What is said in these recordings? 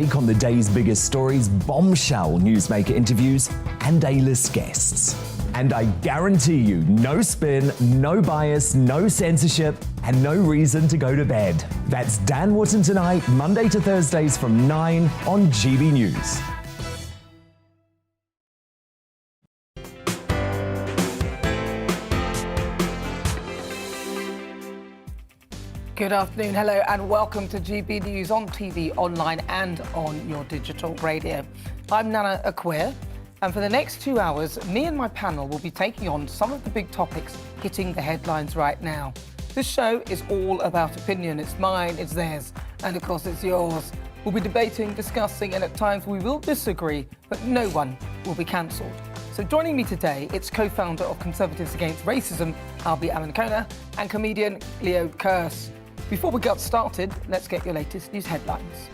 On the day's biggest stories, bombshell newsmaker interviews and A-list guests. And I guarantee you, no spin, no bias, no censorship, and no reason to go to bed. That's Dan Wootton Tonight, Monday to Thursdays from 9 on GB News. Good afternoon, hello, and welcome to GB News on TV, online, and on your digital radio. I'm Nana Akua, and for the next 2 hours, me and my panel will be taking on some of the big topics hitting the headlines right now. This show is all about opinion. It's mine, it's theirs, and of course it's yours. We'll be debating, discussing, and at times we will disagree, but no one will be cancelled. So joining me today, it's co-founder of Conservatives Against Racism, Albi Amankona, and comedian Leo Kearse. Before we get started, let's get your latest news headlines.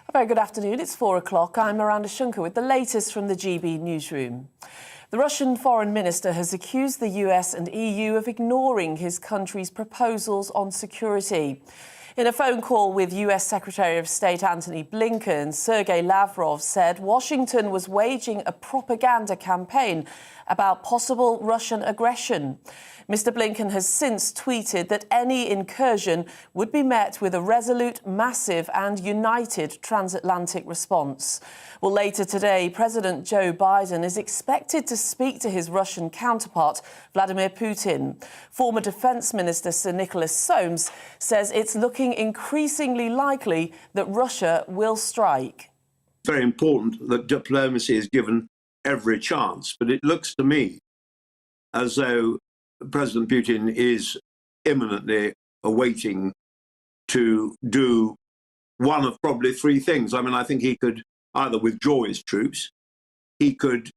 A very good afternoon. It's 4 o'clock. I'm Miranda Shunker with the latest from the GB newsroom. The Russian foreign minister has accused the US and EU of ignoring his country's proposals on security. In a phone call with US Secretary of State Antony Blinken, Sergei Lavrov said Washington was waging a propaganda campaign about possible Russian aggression. Mr. Blinken has since tweeted that any incursion would be met with a resolute, massive and united transatlantic response. Well, later today, President Joe Biden is expected to speak to his Russian counterpart, Vladimir Putin. Former Defence Minister Sir Nicholas Soames says it's looking increasingly likely that Russia will strike. It's very important that diplomacy is given every chance, but it looks to me as though President Putin is imminently awaiting to do one of probably three things. I mean, I think he could either withdraw his troops, he could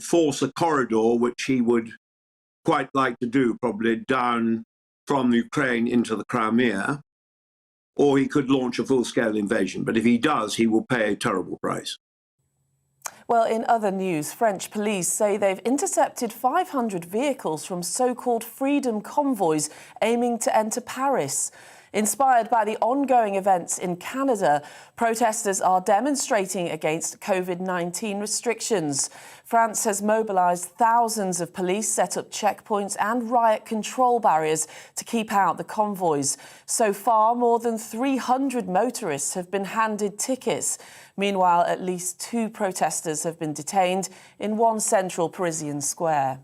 force a corridor, which he would quite like to do, probably down from Ukraine into the Crimea, or he could launch a full-scale invasion. But if he does, he will pay a terrible price. Well, in other news, French police say they've intercepted 500 vehicles from so-called freedom convoys aiming to enter Paris. Inspired by the ongoing events in Canada, protesters are demonstrating against COVID-19 restrictions. France has mobilised thousands of police, set up checkpoints and riot control barriers to keep out the convoys. So far, more than 300 motorists have been handed tickets. Meanwhile, at least 2 protesters have been detained in one central Parisian square.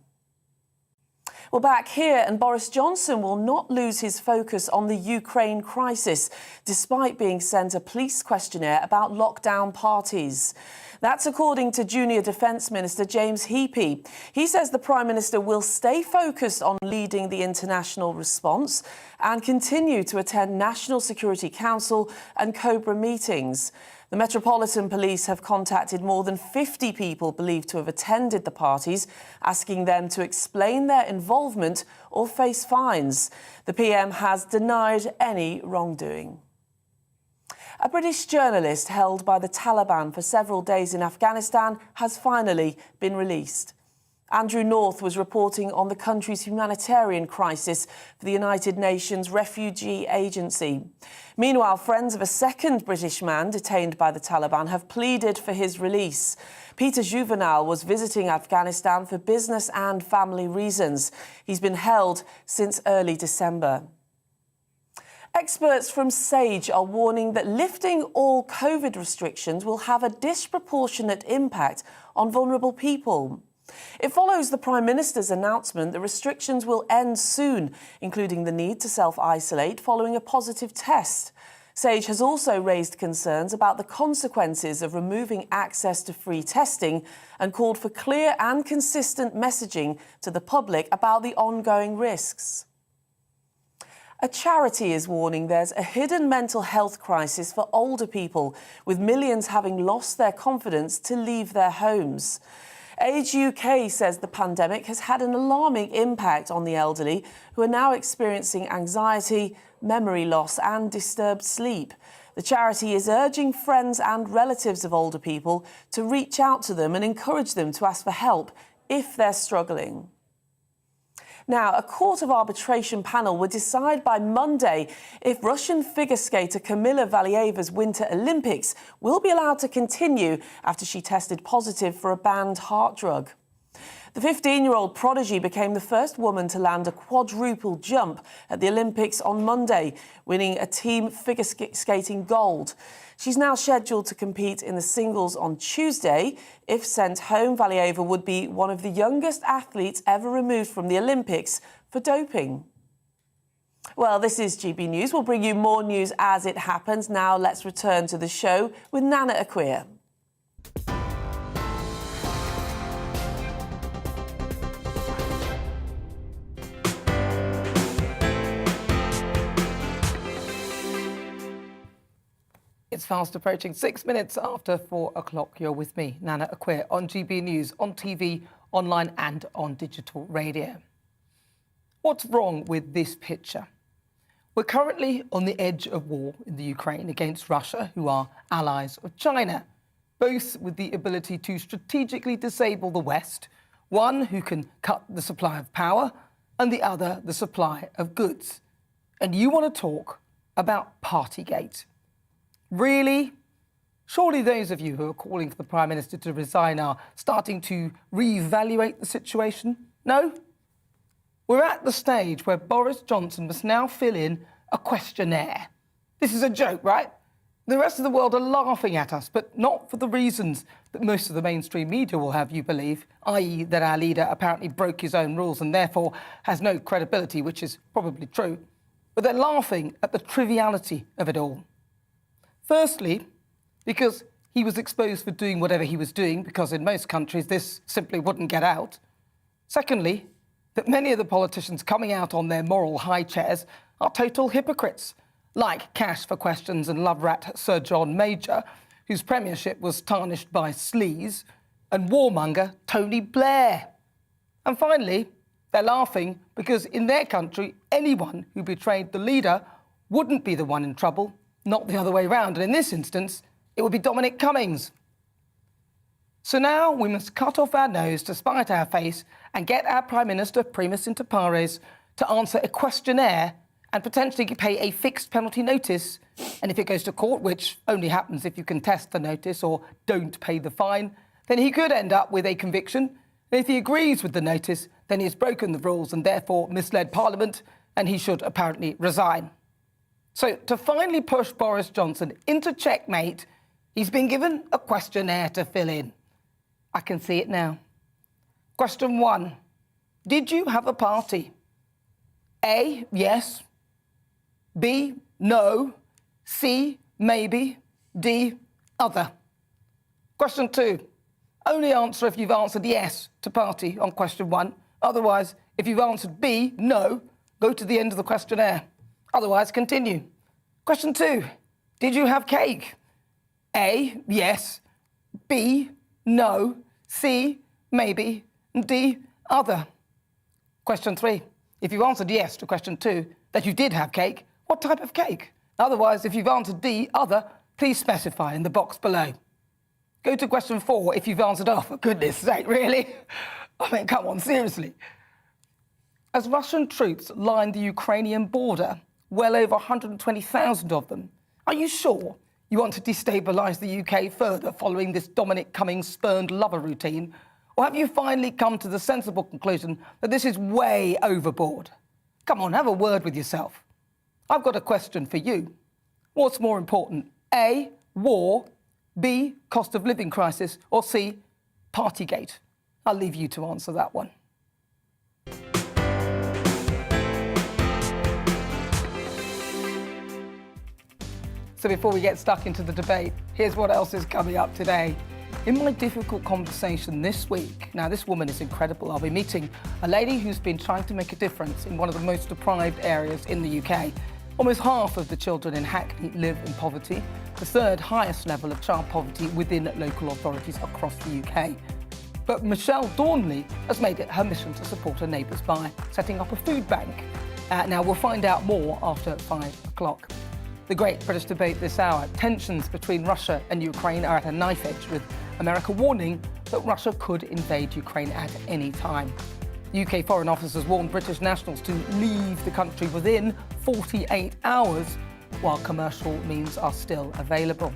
Well, back here, and Boris Johnson will not lose his focus on the Ukraine crisis, despite being sent a police questionnaire about lockdown parties. That's according to Junior Defence Minister James Heappey. He says the Prime Minister will stay focused on leading the international response and continue to attend National Security Council and COBRA meetings. The Metropolitan Police have contacted more than 50 people believed to have attended the parties, asking them to explain their involvement or face fines. The PM has denied any wrongdoing. A British journalist held by the Taliban for several days in Afghanistan has finally been released. Andrew North was reporting on the country's humanitarian crisis for the United Nations Refugee Agency. Meanwhile, friends of a second British man detained by the Taliban have pleaded for his release. Peter Juvenal was visiting Afghanistan for business and family reasons. He's been held since early December. Experts from SAGE are warning that lifting all COVID restrictions will have a disproportionate impact on vulnerable people. It follows the Prime Minister's announcement that restrictions will end soon, including the need to self-isolate following a positive test. SAGE has also raised concerns about the consequences of removing access to free testing and called for clear and consistent messaging to the public about the ongoing risks. A charity is warning there's a hidden mental health crisis for older people, with millions having lost their confidence to leave their homes. Age UK says the pandemic has had an alarming impact on the elderly, who are now experiencing anxiety, memory loss and disturbed sleep. The charity is urging friends and relatives of older people to reach out to them and encourage them to ask for help if they're struggling. Now, a court of arbitration panel will decide by Monday if Russian figure skater Kamila Valieva's Winter Olympics will be allowed to continue after she tested positive for a banned heart drug. The 15-year-old prodigy became the first woman to land a quadruple jump at the Olympics on Monday, winning a team figure skating gold. She's now scheduled to compete in the singles on Tuesday. If sent home, Valieva would be one of the youngest athletes ever removed from the Olympics for doping. Well, this is GB News. We'll bring you more news as it happens. Now let's return to the show with Nana Akua. It's fast approaching 6 minutes after 4 o'clock. You're with me, Nana Akua, on GB News, on TV, online and on digital radio. What's wrong with this picture? We're currently on the edge of war in the Ukraine against Russia, who are allies of China, both with the ability to strategically disable the West, one who can cut the supply of power and the other the supply of goods. And you want to talk about Partygate. Really? Surely those of you who are calling for the Prime Minister to resign are starting to reevaluate the situation? No? We're at the stage where Boris Johnson must now fill in a questionnaire. This is a joke, right? The rest of the world are laughing at us, but not for the reasons that most of the mainstream media will have you believe, i.e. that our leader apparently broke his own rules and therefore has no credibility, which is probably true. But they're laughing at the triviality of it all. Firstly, because he was exposed for doing whatever he was doing, because in most countries this simply wouldn't get out. Secondly, that many of the politicians coming out on their moral high chairs are total hypocrites, like Cash for Questions and love rat Sir John Major, whose premiership was tarnished by sleaze, and warmonger Tony Blair. And finally, they're laughing because in their country, anyone who betrayed the leader wouldn't be the one in trouble, not the other way round. And in this instance, it would be Dominic Cummings. So now we must cut off our nose to spite our face and get our Prime Minister, primus inter pares, to answer a questionnaire and potentially pay a fixed penalty notice. And if it goes to court, which only happens if you contest the notice or don't pay the fine, then he could end up with a conviction. And if he agrees with the notice, then he has broken the rules and therefore misled Parliament, and he should apparently resign. So to finally push Boris Johnson into checkmate, he's been given a questionnaire to fill in. I can see it now. Question 1. Did you have a party? A, yes. B, no. C, maybe. D, other. Question 2. Only answer if you've answered yes to party on question 1. Otherwise, if you've answered B, no, go to the end of the questionnaire. Otherwise, continue. Question 2. Did you have cake? A, yes. B, no. C, maybe. D, other. Question 3. If you answered yes to question 2, that you did have cake, what type of cake? Otherwise, if you've answered D, other, please specify in the box below. Go to question 4 if you've answered, oh, for goodness sake, really? I mean, come on, seriously. As Russian troops line the Ukrainian border, well over 120,000 of them, are you sure you want to destabilise the UK further following this Dominic Cummings spurned lover routine? Or have you finally come to the sensible conclusion that this is way overboard? Come on, have a word with yourself. I've got a question for you. What's more important? A, war, B, cost of living crisis, or C, Partygate? I'll leave you to answer that one. So before we get stuck into the debate, here's what else is coming up today. In my difficult conversation this week, now this woman is incredible. I'll be meeting a lady who's been trying to make a difference in one of the most deprived areas in the UK. Almost half of the children in Hackney live in poverty, the third highest level of child poverty within local authorities across the UK. But Michelle Dornley has made it her mission to support her neighbours by setting up a food bank. Now, we'll find out more after 5 o'clock. The great British debate this hour. Tensions between Russia and Ukraine are at a knife edge, with America warning that Russia could invade Ukraine at any time. UK Foreign Office has warned British nationals to leave the country within 48 hours, while commercial means are still available.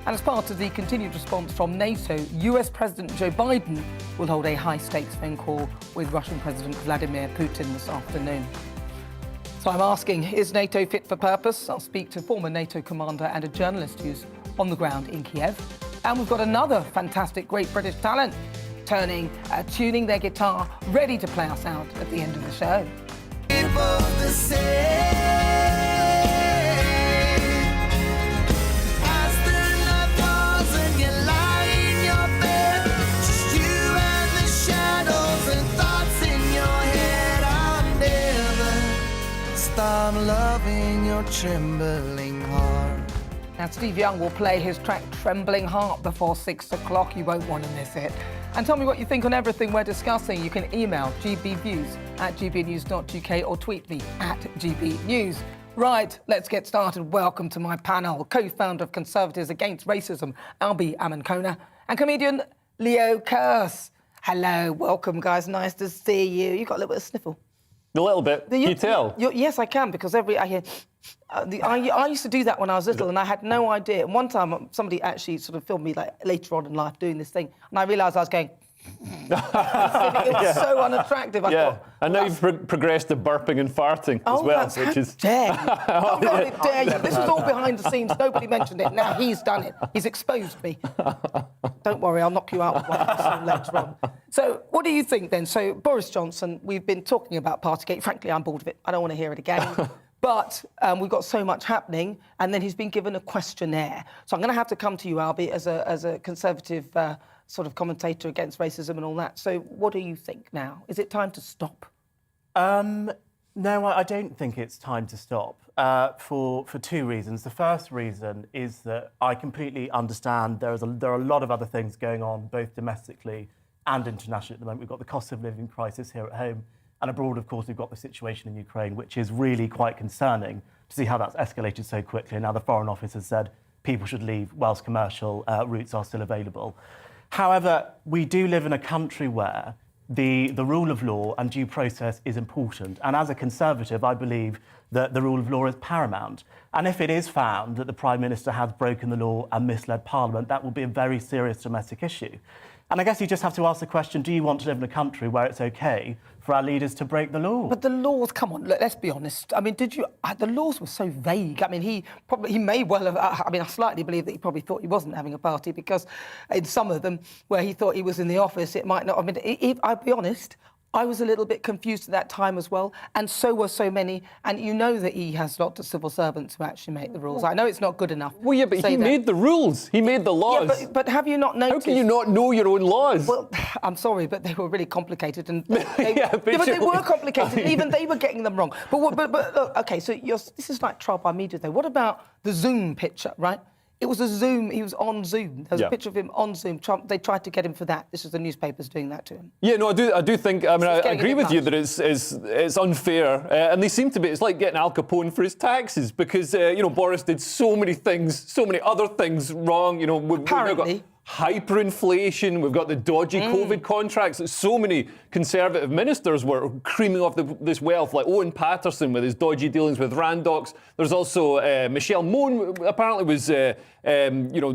And as part of the continued response from NATO, US President Joe Biden will hold a high-stakes phone call with Russian President Vladimir Putin this afternoon. So I'm asking, is NATO fit for purpose? I'll speak to former NATO commander and a journalist who's on the ground in Kyiv. And we've got another fantastic, great British talent tuning their guitar, ready to play us out at the end of the show. I'm loving your trembling heart. Now, Steve Young will play his track Trembling Heart before 6 o'clock. You won't want to miss it. And tell me what you think on everything we're discussing. You can email gbviews@gbnews.uk or tweet me @gbnews. Right, let's get started. Welcome to my panel. Co-founder of Conservatives Against Racism, Albi Amankona, and comedian Leo Curse. Hello, welcome, guys. Nice to see you. You got a little bit of sniffle. A little bit. Can you tell? Yes, I can, because I hear... I used to do that when I was little, and I had no idea. And one time, somebody actually sort of filmed me like later on in life doing this thing, and I realised I was going... It was so unattractive. I thought, and now you've progressed to burping and farting as well, which is... dare you. How dare you. This was all behind the scenes. Nobody mentioned it. Now he's done it. He's exposed me. Don't worry, I'll knock you out with one episode later on. So what do you think then? So Boris Johnson, we've been talking about Partygate. Frankly, I'm bored of it. I don't want to hear it again. But we've got so much happening, and then he's been given a questionnaire. So I'm going to have to come to you, Albi, as a Conservative sort of commentator against racism and all that. So what do you think now? Is it time to stop? No, I don't think it's time to stop for two reasons. The first reason is that I completely understand there are a lot of other things going on, both domestically and internationally at the moment. We've got the cost of living crisis here at home, and abroad, of course, we've got the situation in Ukraine, which is really quite concerning to see how that's escalated so quickly. And now the Foreign Office has said people should leave whilst commercial routes are still available. However, we do live in a country where the rule of law and due process is important. And as a Conservative, I believe that the rule of law is paramount. And if it is found that the Prime Minister has broken the law and misled Parliament, that will be a very serious domestic issue. And I guess you just have to ask the question, do you want to live in a country where it's OK for our leaders to break the law? But the laws, come on, let's be honest. I mean, the laws were so vague. I mean, he may well have, I slightly believe that he probably thought he wasn't having a party, because in some of them where he thought he was in the office, it might not. I mean, I'll be honest, I was a little bit confused at that time as well, and so were so many. And you know that he has lots of civil servants who actually make the rules. I know it's not good enough. Well, yeah, but he made the rules. He made the laws. Yeah, but have you not noticed? How can you not know your own laws? Well, I'm sorry, but they were really complicated, and they they were complicated. Even they were getting them wrong. But look, okay, so this is like trial by media, though. What about the Zoom picture, right? It was a Zoom. He was on Zoom. There was a picture of him on Zoom. Trump. They tried to get him for that. This was the newspapers doing that to him. Yeah, no, I do think. I mean, I agree with you that it's unfair, and they seem to be. It's like getting Al Capone for his taxes, because Boris did so many things, so many other things wrong. We've now got hyperinflation. We've got the dodgy COVID contracts that so many Conservative ministers were creaming off this wealth, like Owen Patterson with his dodgy dealings with Randox. There's also Michelle Mone apparently was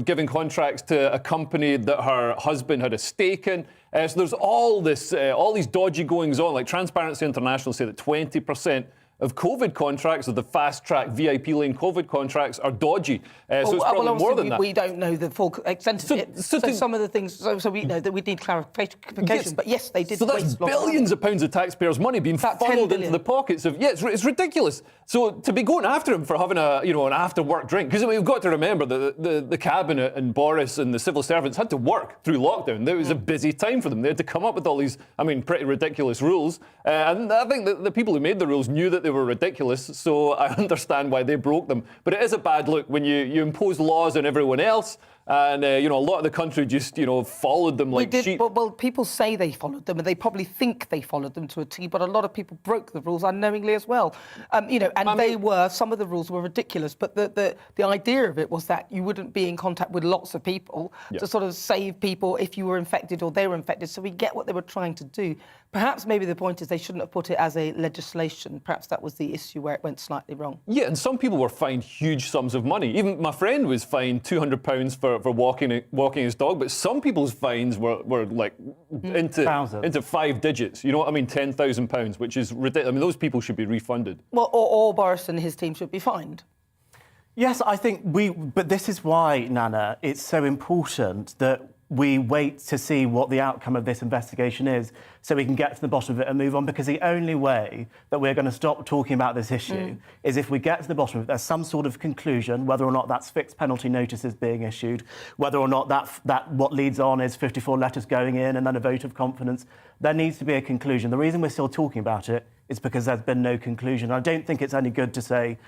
giving contracts to a company that her husband had a stake in. So there's all these dodgy goings on. Like Transparency International say that 20% of COVID contracts, of the fast-track VIP lane COVID contracts, are dodgy. So it's probably more than that. We don't know the full extent of it. So some of the things, so we know that we need clarification. Yes. But yes, they did. So that's billions of pounds of taxpayers' money being funneled into the pockets of. Yeah, it's ridiculous. So to be going after him for having an after-work drink, because we've got to remember that the cabinet and Boris and the civil servants had to work through lockdown. It was a busy time for them. They had to come up with all these, pretty ridiculous rules. And I think that the people who made the rules knew that they were ridiculous, so I understand why they broke them. But it is a bad look when you impose laws on everyone else, and a lot of the country just followed them like sheep. Well, people say they followed them, and they probably think they followed them to a T. But a lot of people broke the rules unknowingly as well. Some of the rules were ridiculous. But the idea of it was that you wouldn't be in contact with lots of people to sort of save people if you were infected or they were infected. So we get what they were trying to do. Perhaps maybe the point is they shouldn't have put it as a legislation. Perhaps that was the issue where it went slightly wrong. Yeah, and some people were fined huge sums of money. Even my friend was fined £200 for walking his dog, but some people's fines were like into 5 digits. You know what I mean? £10,000, which is ridiculous. I mean, those people should be refunded. Well, or Boris and his team should be fined. Yes, I think but this is why, Nana, it's so important that we wait to see what the outcome of this investigation is so we can get to the bottom of it and move on, because the only way that we're going to stop talking about this issue is if we get to the bottom of it, there's some sort of conclusion, whether or not that's fixed penalty notices being issued, whether or not that what leads on is 54 letters going in and then a vote of confidence. There needs to be a conclusion. The reason we're still talking about it is because there's been no conclusion. I don't think it's any good to say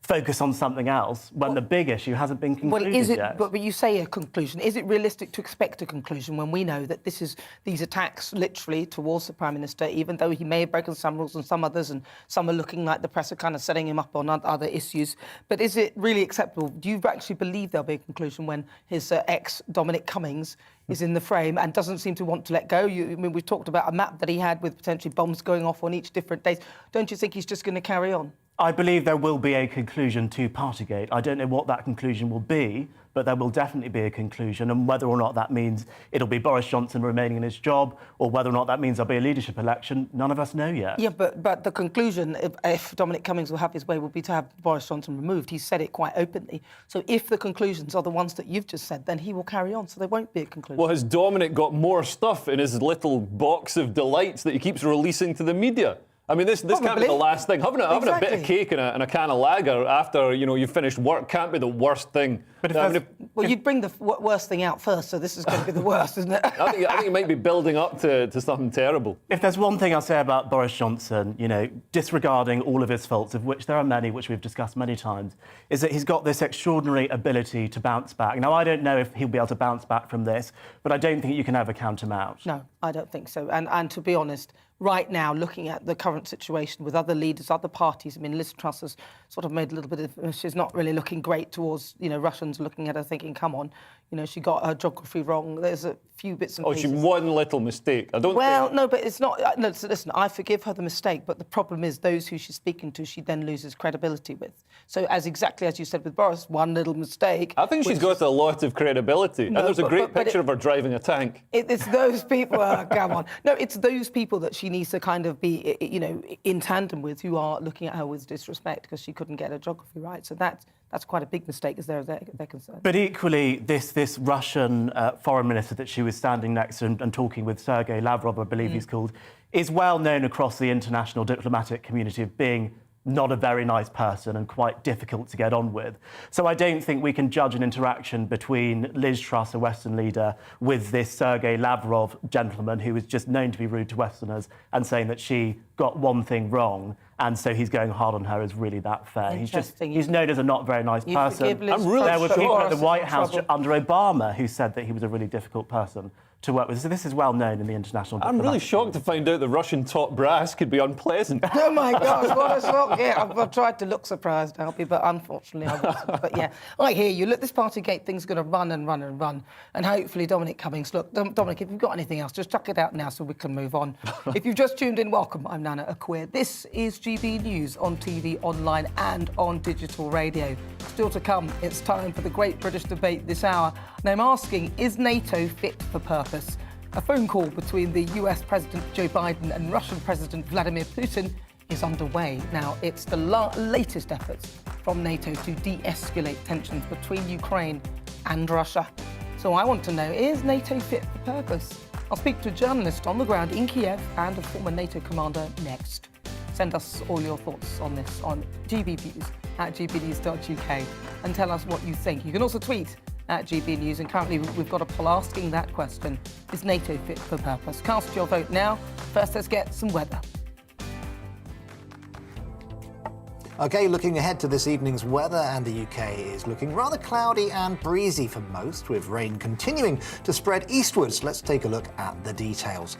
focus on something else when the big issue hasn't been concluded yet. But you say a conclusion. Is it realistic to expect a conclusion when we know that these attacks literally towards the Prime Minister, even though he may have broken some rules and some others, and some are looking like the press are kind of setting him up on other issues, but is it really acceptable? Do you actually believe there'll be a conclusion when his ex, Dominic Cummings, is in the frame and doesn't seem to want to let go? I mean, we've talked about a map that he had with potentially bombs going off on each different days. Don't you think he's just going to carry on? I believe there will be a conclusion to Partygate. I don't know what that conclusion will be, but there will definitely be a conclusion, and whether or not that means it'll be Boris Johnson remaining in his job or whether or not that means there'll be a leadership election, none of us know yet. Yeah, but the conclusion, if Dominic Cummings will have his way, will be to have Boris Johnson removed. He said it quite openly. So if the conclusions are the ones that you've just said, then he will carry on, so there won't be a conclusion. Well, has Dominic got more stuff in his little box of delights that he keeps releasing to the media? I mean, this can't be the last thing. Having a bit of cake and a can of lager after, you've finished work can't be the worst thing. But well, you'd bring the worst thing out first, so this is going to be the worst, isn't it? I think it might be building up to something terrible. If there's one thing I'll say about Boris Johnson, disregarding all of his faults, of which there are many, which we've discussed many times, is that he's got this extraordinary ability to bounce back. Now, I don't know if he'll be able to bounce back from this, but I don't think you can ever count him out. No, I don't think so. And to be honest, right now, looking at the current situation with other leaders, other parties, I mean, Liz Truss has sort of made a little bit of... She's not really looking great towards, Russians looking at her thinking, come on, she got her geography wrong. There's a few bits and pieces. She one little mistake. No, but it's not... No, so listen, I forgive her the mistake, but the problem is those who she's speaking to, she then loses credibility with. So exactly as you said with Boris, one little mistake... I think she's got a lot of credibility. No, and there's a great picture of her driving a tank. It's those people... come on. No, it's those people that she needs to kind of be, in tandem with, who are looking at her with disrespect because she couldn't get her geography right. So that's quite a big mistake as they're concerned. But equally, this Russian foreign minister that she was standing next to and talking with, Sergei Lavrov, I believe he's called, is well known across the international diplomatic community of being not a very nice person and quite difficult to get on with. So I don't think we can judge an interaction between Liz Truss, a Western leader, with this Sergei Lavrov gentleman who is just known to be rude to Westerners and saying that she got one thing wrong and so he's going hard on her is really that fair. He's known as a not very nice person. There were people at the White House under Obama who said that he was a really difficult person to work with. So this is well known in the international I'm really shocked to find out the Russian top brass could be unpleasant. Oh my gosh, what a shock. Yeah, I've tried to look surprised, Alfie, but unfortunately I wasn't. But yeah, I hear you. Look, this Partygate thing's going to run and run and run. And hopefully Dominic Cummings, look, Dominic, if you've got anything else, just chuck it out now so we can move on. If you've just tuned in, welcome. I'm Nana Akua. This is GB News on TV, online and on digital radio. Still to come, it's time for the Great British Debate this hour. And I'm asking, is NATO fit for purpose? A phone call between the US President Joe Biden and Russian President Vladimir Putin is underway. Now, it's the latest efforts from NATO to de-escalate tensions between Ukraine and Russia. So I want to know, is NATO fit for purpose? I'll speak to a journalist on the ground in Kyiv and a former NATO commander next. Send us all your thoughts on this on GBnews at gbnews.uk and tell us what you think. You can also tweet at GB News, and currently we've got a poll asking that question: is NATO fit for purpose? Cast your vote now. First, let's get some weather. OK, looking ahead to this evening's weather, and the UK is looking rather cloudy and breezy for most, with rain continuing to spread eastwards. Let's take a look at the details.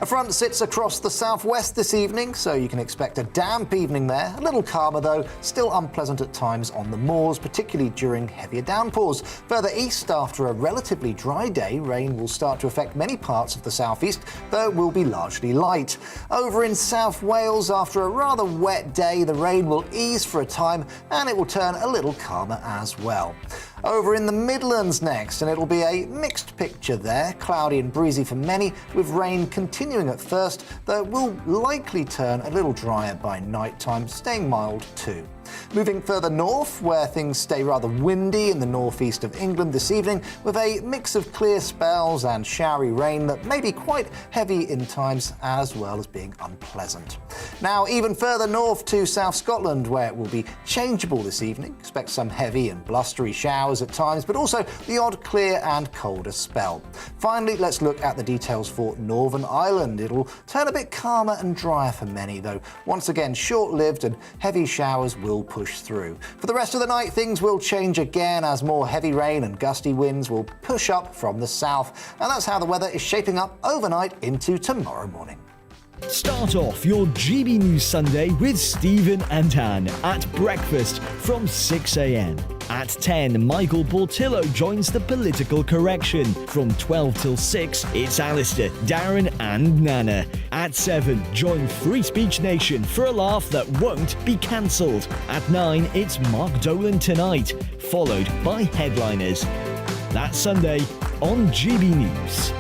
A front sits across the southwest this evening, so you can expect a damp evening there. A little calmer though, still unpleasant at times on the moors, particularly during heavier downpours. Further east, after a relatively dry day, rain will start to affect many parts of the southeast, though it will be largely light. Over in South Wales, after a rather wet day, the rain will ease for a time and it will turn a little calmer as well. Over in the Midlands next, and it'll be a mixed picture there, cloudy and breezy for many, with rain continuing at first, though it will likely turn a little drier by night time, staying mild too. Moving further north, where things stay rather windy in the northeast of England this evening, with a mix of clear spells and showery rain that may be quite heavy in times, as well as being unpleasant. Now, even further north to South Scotland, where it will be changeable this evening. Expect some heavy and blustery showers at times, but also the odd clear and colder spell. Finally, let's look at the details for Northern Ireland. It'll turn a bit calmer and drier for many, though once again short-lived, and heavy showers will push through. For the rest of the night, things will change again as more heavy rain and gusty winds will push up from the south. And that's how the weather is shaping up overnight into tomorrow morning. Start off your GB News Sunday with Stephen and Anne at breakfast from 6 a.m. At 10, Michael Portillo joins the political correction. From 12 till 6, it's Alistair, Darren and Nana. At 7, join Free Speech Nation for a laugh that won't be cancelled. At 9, it's Mark Dolan Tonight, followed by Headliners. That's Sunday on GB News.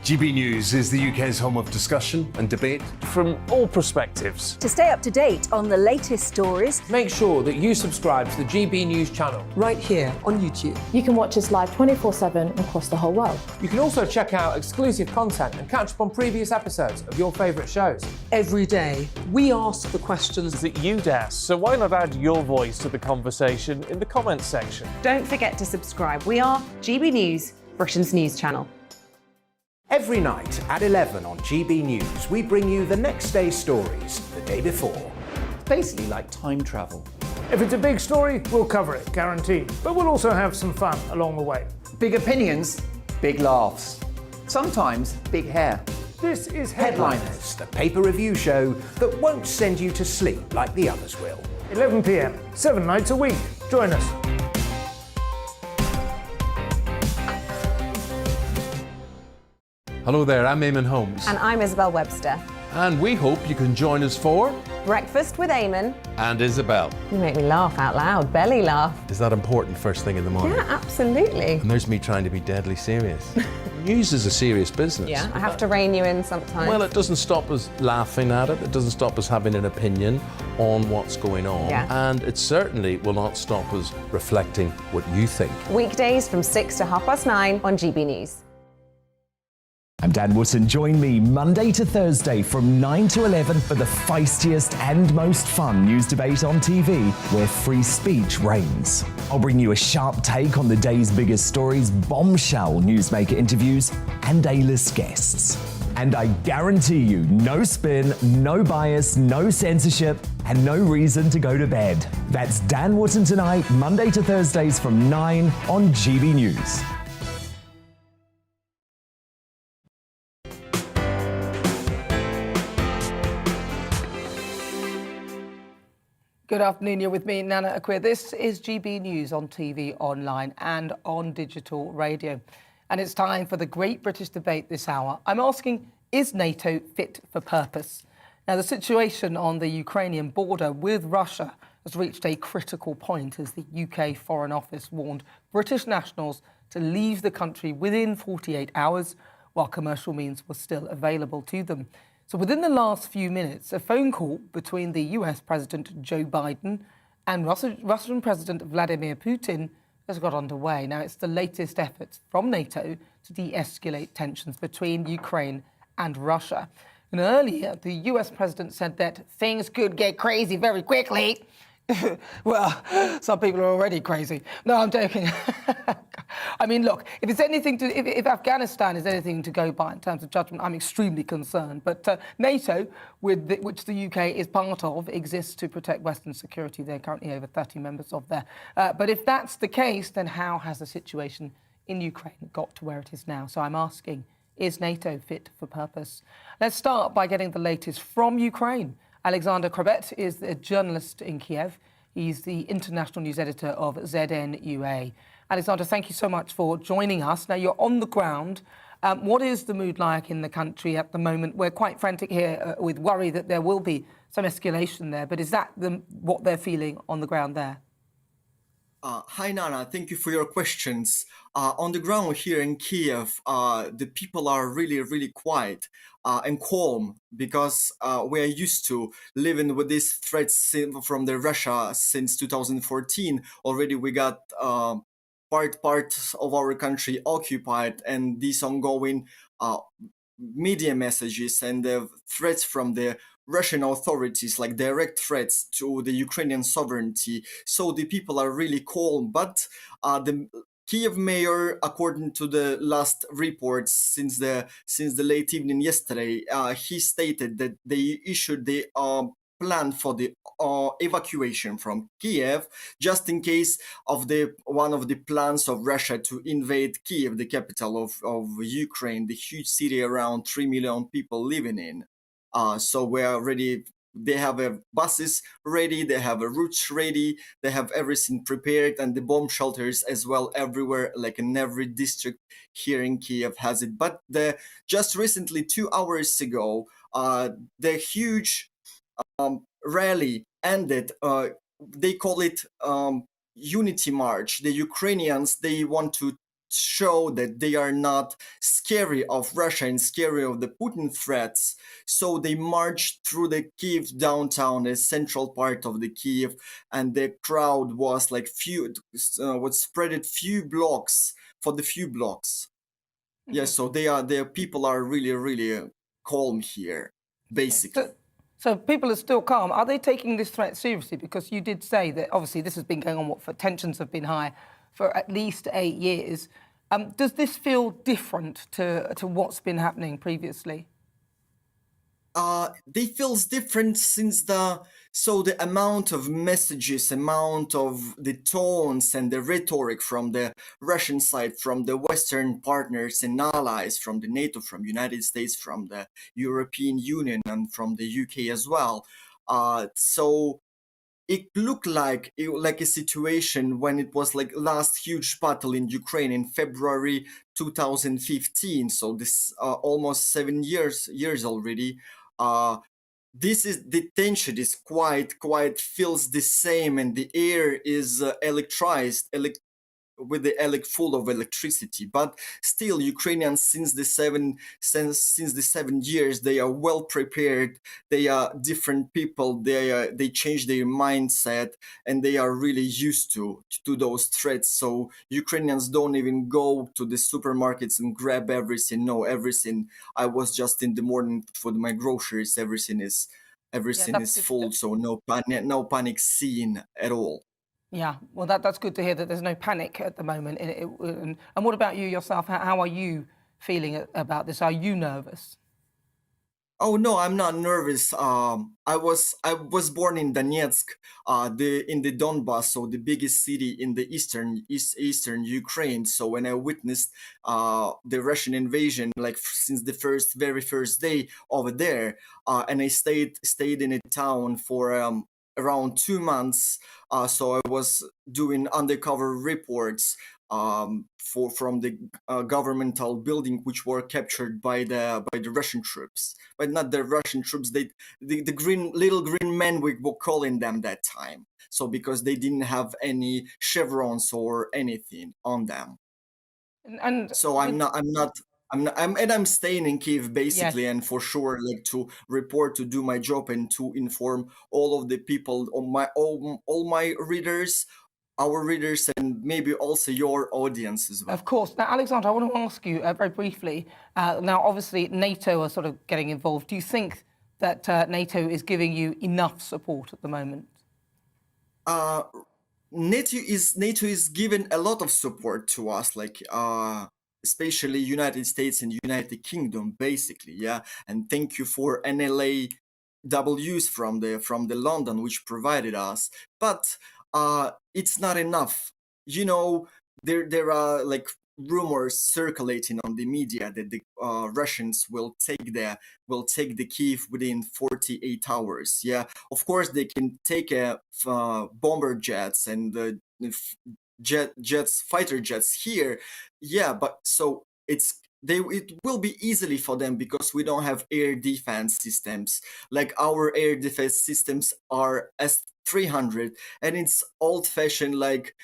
GB News is the UK's home of discussion and debate from all perspectives. To stay up to date on the latest stories, make sure that you subscribe to the GB News channel right here on YouTube. You can watch us live 24/7 across the whole world. You can also check out exclusive content and catch up on previous episodes of your favourite shows. Every day, we ask the questions that you'd ask, so why not add your voice to the conversation in the comments section? Don't forget to subscribe. We are GB News, Britain's news channel. Every night at 11 on GB News, we bring you the next day's stories the day before. It's basically like time travel. If it's a big story, we'll cover it, guaranteed. But we'll also have some fun along the way. Big opinions, big laughs. Sometimes big hair. This is Headliners, the paper review show that won't send you to sleep like the others will. 11 p.m, 7 nights a week. Join us. Hello there, I'm Eamon Holmes. And I'm Isabel Webster. And we hope you can join us for Breakfast with Eamon and Isabel. You make me laugh out loud, belly laugh. Is that important first thing in the morning? Yeah, absolutely. And there's me trying to be deadly serious. News is a serious business. Yeah, I have to rein you in sometimes. Well, it doesn't stop us laughing at it. It doesn't stop us having an opinion on what's going on. Yeah. And it certainly will not stop us reflecting what you think. Weekdays from 6 to 9:30 on GB News. I'm Dan Wootton. Join me Monday to Thursday from 9 to 11 for the feistiest and most fun news debate on TV, where free speech reigns. I'll bring you a sharp take on the day's biggest stories, bombshell newsmaker interviews, and A-list guests. And I guarantee you, no spin, no bias, no censorship, and no reason to go to bed. That's Dan Wootton Tonight, Monday to Thursdays from 9 on GB News. Good afternoon, you're with me, Nana Akua. This is GB News on TV, online and on digital radio. And it's time for the Great British Debate this hour. I'm asking, is NATO fit for purpose? Now, the situation on the Ukrainian border with Russia has reached a critical point as the UK Foreign Office warned British nationals to leave the country within 48 hours, while commercial means were still available to them. So within the last few minutes, a phone call between the US President Joe Biden and Russian President Vladimir Putin has got underway. Now, it's the latest efforts from NATO to de-escalate tensions between Ukraine and Russia. And earlier, the US President said that things could get crazy very quickly. Well, some people are already crazy. No, I'm joking. I mean, look, if it's anything to, if Afghanistan is anything to go by in terms of judgment, I'm extremely concerned. But NATO, which the UK is part of, exists to protect Western security. There are currently over 30 members of there. But if that's the case, then how has the situation in Ukraine got to where it is now? So I'm asking, is NATO fit for purpose? Let's start by getting the latest from Ukraine. Alexander Krabet is a journalist in Kyiv. He's the international news editor of ZNUA. Alexander, thank you so much for joining us. Now, you're on the ground. What is the mood like in the country at the moment? We're quite frantic here with worry that there will be some escalation there, but is that what they're feeling on the ground there? Hi, Nana. Thank you for your questions. On the ground here in Kyiv, the people are really, really quiet and calm because we are used to living with these threats from the Russia since 2014. Already we got part of our country occupied, and these ongoing media messages and the threats from the Russian authorities, like direct threats to the Ukrainian sovereignty. So the people are really calm. But the Kyiv mayor, according to the last reports since the late evening yesterday, he stated that they issued the plan for the evacuation from Kyiv, just in case of one of the plans of Russia to invade Kyiv, the capital of Ukraine, the huge city around 3 million people living in. So we're ready. They have buses ready, they have routes ready, they have everything prepared, and the bomb shelters as well everywhere, like in every district here in Kyiv has it. But just recently, 2 hours ago, the huge rally ended. They call it Unity March. The Ukrainians, they want to show that they are not scary of Russia and scary of the Putin threats. So they marched through the Kyiv downtown, a central part of the Kyiv, and the crowd was like was spread few blocks for the few blocks. Mm-hmm. Yes, so their people are really, really calm here, basically. So people are still calm. Are they taking this threat seriously? Because you did say that obviously this has been going on, for tensions have been high for at least 8 years. Does this feel different to what's been happening previously? They feels different since the amount of messages, amount of the tones and the rhetoric from the Russian side, from the Western partners and allies, from the NATO, from United States, from the European Union, and from the UK as well. So it looked like a situation when it was like last huge battle in Ukraine in February 2015. So this almost 7 years already. The tension is quite feels the same, and the air is electrized with the full of electricity. But still, Ukrainians since the 7 years, they are well prepared. They are different people. They change their mindset, and they are really used to those threats. So Ukrainians don't even go to the supermarkets and grab everything. No, everything. I was just in the morning for my groceries. Everything is full. So no panic scene at all. Yeah, well, that's good to hear that there's no panic at the moment. And what about you yourself? How are you feeling about this? Are you nervous? Oh no, I'm not nervous. I was born in Donetsk, in the Donbass, so the biggest city in the eastern Ukraine. So when I witnessed the Russian invasion, like since the very first day over there, and I stayed in a town for around 2 months. So I was doing undercover reports from the governmental building, which were captured by the Russian troops, but not the Russian troops. The little green men, we were calling them that time. So because they didn't have any chevrons or anything on them. And so I'm staying in Kyiv basically, yes. And for sure, like to report, to do my job, and to inform all of the people, all my readers, our readers, and maybe also your audience as well. Of course. Now, Alexander, I want to ask you very briefly. Now, obviously, NATO are sort of getting involved. Do you think that NATO is giving you enough support at the moment? NATO is giving a lot of support to us, like especially United States and United Kingdom, basically, yeah. And thank you for NLAWs from the London, which provided us. But it's not enough. You know, there are like rumors circulating on the media that the Russians will take the Kyiv within 48 hours. Yeah, of course they can take bomber jets and fighter jets here. Yeah, but so it will be easily for them because we don't have air defense systems. Like our air defense systems are S-300, and it's old-fashioned, like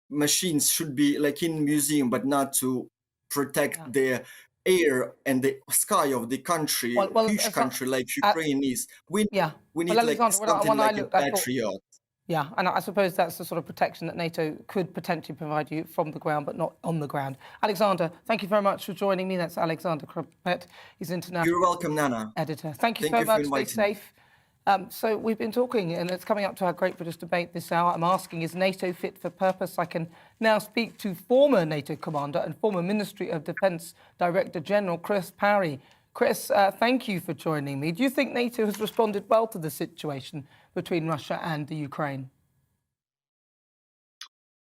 machines should be like in museum, but not to protect the air and the sky of the country, huge country like Ukraine is. We need like something like a Patriot. Yeah, and I suppose that's the sort of protection that NATO could potentially provide you from the ground, but not on the ground. Alexander, thank you very much for joining me. That's Alexander Krupet. He's international. You're welcome, Nana. Editor. Thank you so much. Stay safe. So we've been talking, and it's coming up to our Great British Debate this hour. I'm asking, is NATO fit for purpose? I can now speak to former NATO Commander and former Ministry of Defence Director General Chris Parry. Chris, thank you for joining me. Do you think NATO has responded well to the situation between Russia and the Ukraine?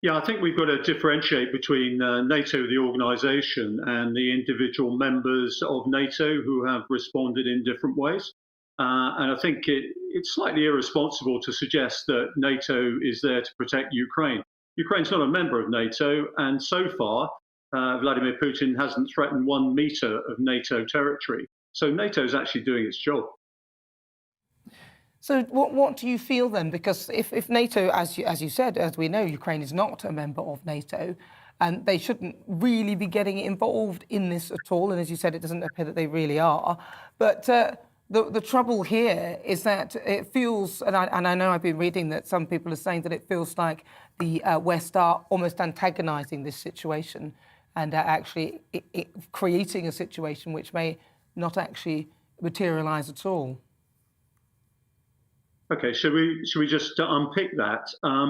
Yeah, I think we've got to differentiate between NATO, the organisation, and the individual members of NATO who have responded in different ways. And I think it's slightly irresponsible to suggest that NATO is there to protect Ukraine. Ukraine's not a member of NATO, and so far, Vladimir Putin hasn't threatened 1 metre of NATO territory. So NATO is actually doing its job. So what do you feel then? Because if NATO, as you said, as we know, Ukraine is not a member of NATO, and they shouldn't really be getting involved in this at all. And as you said, it doesn't appear that they really are. But the trouble here is that it feels, and I know I've been reading that some people are saying that it feels like the West are almost antagonising this situation and actually creating a situation which may not actually materialise at all. Okay, should we just unpick that?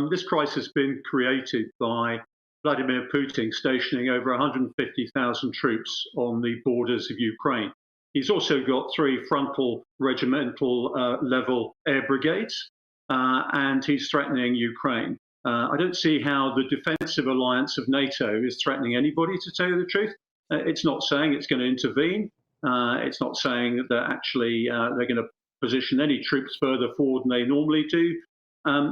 This crisis has been created by Vladimir Putin stationing over 150,000 troops on the borders of Ukraine. He's also got 3 frontal regimental level air brigades, and he's threatening Ukraine. I don't see how the defensive alliance of NATO is threatening anybody, to tell you the truth. It's not saying it's going to intervene. It's not saying that actually they're going to position any troops further forward than they normally do.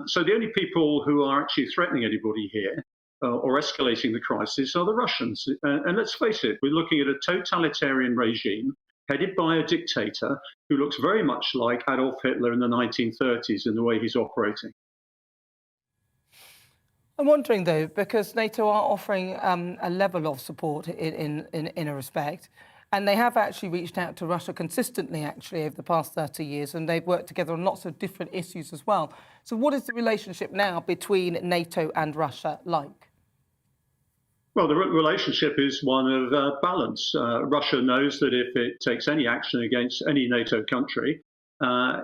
So the only people who are actually threatening anybody here or escalating the crisis are the Russians. And let's face it, we're looking at a totalitarian regime headed by a dictator who looks very much like Adolf Hitler in the 1930s in the way he's operating. I'm wondering, though, because NATO are offering a level of support in a respect, and they have actually reached out to Russia consistently, actually, over the past 30 years, and they've worked together on lots of different issues as well. So what is the relationship now between NATO and Russia like? Well, the relationship is one of balance. Russia knows that if it takes any action against any NATO country,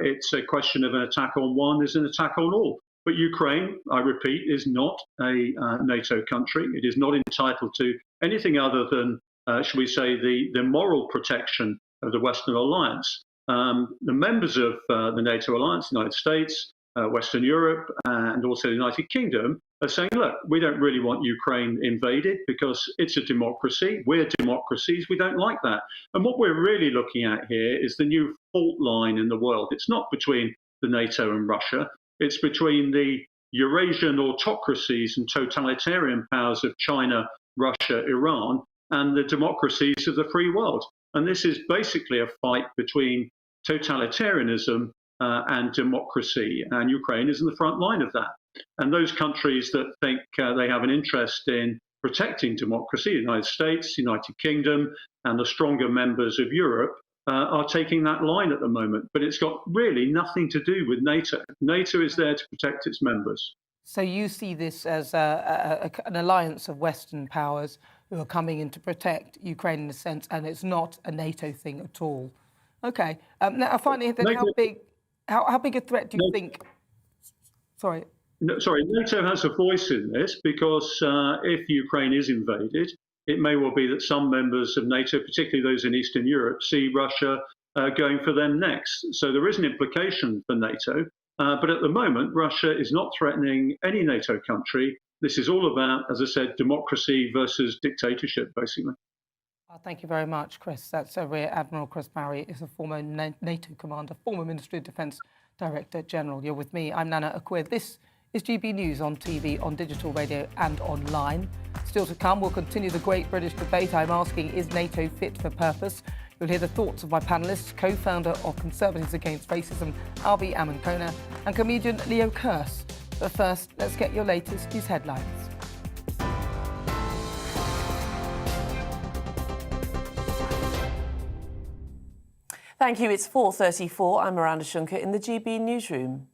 it's a question of an attack on one is an attack on all. But Ukraine, I repeat, is not a NATO country. It is not entitled to anything other than, shall we say, the moral protection of the Western alliance. The members of the NATO alliance, the United States, Western Europe, and also the United Kingdom, are saying, look, we don't really want Ukraine invaded because it's a democracy. We're democracies. We don't like that. And what we're really looking at here is the new fault line in the world. It's not between the NATO and Russia. It's between the Eurasian autocracies and totalitarian powers of China, Russia, Iran, and the democracies of the free world. And this is basically a fight between totalitarianism and democracy. And Ukraine is in the front line of that. And those countries that think they have an interest in protecting democracy, the United States, the United Kingdom, and the stronger members of Europe, are taking that line at the moment. But it's got really nothing to do with NATO. NATO is there to protect its members. So you see this as an alliance of Western powers who are coming in to protect Ukraine in a sense, and it's not a NATO thing at all. Okay. Now, finally, then how big a threat do you think? Sorry. NATO has a voice in this because if Ukraine is invaded, it may well be that some members of NATO, particularly those in Eastern Europe, see Russia going for them next. So there is an implication for NATO. But at the moment, Russia is not threatening any NATO country. This is all about, as I said, democracy versus dictatorship, basically. Thank you very much, Chris. That's Rear Admiral Chris Barry, is a former NATO Commander, former Ministry of Defence Director General. You're with me. I'm Nana Akua. This is GB News on TV, on digital radio and online. Still to come, we'll continue the great British debate. I'm asking, is NATO fit for purpose? You'll hear the thoughts of my panellists, co-founder of Conservatives Against Racism, Albi Amankona, and comedian Leo Kearse. But first, let's get your latest news headlines. Thank you. It's 4:34. I'm Miranda Shunker in the GB newsroom.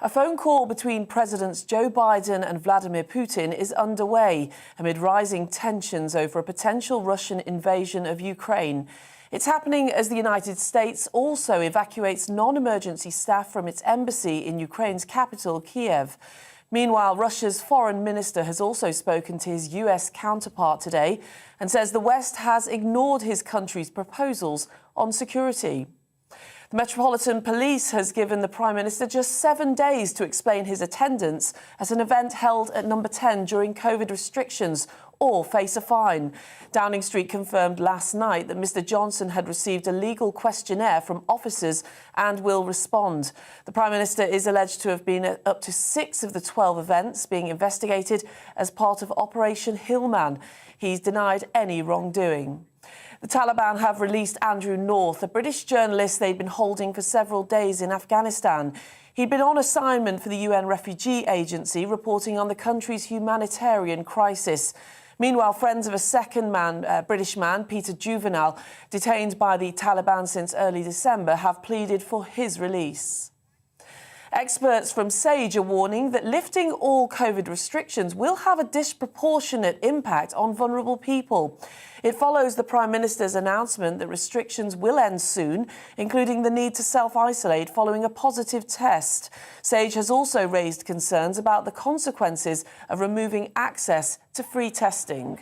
A phone call between Presidents Joe Biden and Vladimir Putin is underway amid rising tensions over a potential Russian invasion of Ukraine. It's happening as the United States also evacuates non-emergency staff from its embassy in Ukraine's capital, Kyiv. Meanwhile, Russia's foreign minister has also spoken to his US counterpart today and says the West has ignored his country's proposals on security. The Metropolitan Police has given the Prime Minister just 7 days to explain his attendance at an event held at Number 10 during COVID restrictions or face a fine. Downing Street confirmed last night that Mr Johnson had received a legal questionnaire from officers and will respond. The Prime Minister is alleged to have been at up to 6 of the 12 events being investigated as part of Operation Hillman. He's denied any wrongdoing. The Taliban have released Andrew North, a British journalist they'd been holding for several days in Afghanistan. He'd been on assignment for the UN Refugee Agency, reporting on the country's humanitarian crisis. Meanwhile, friends of a second British man, Peter Juvenal, detained by the Taliban since early December, have pleaded for his release. Experts from SAGE are warning that lifting all COVID restrictions will have a disproportionate impact on vulnerable people. It follows the Prime Minister's announcement that restrictions will end soon, including the need to self-isolate following a positive test. SAGE has also raised concerns about the consequences of removing access to free testing.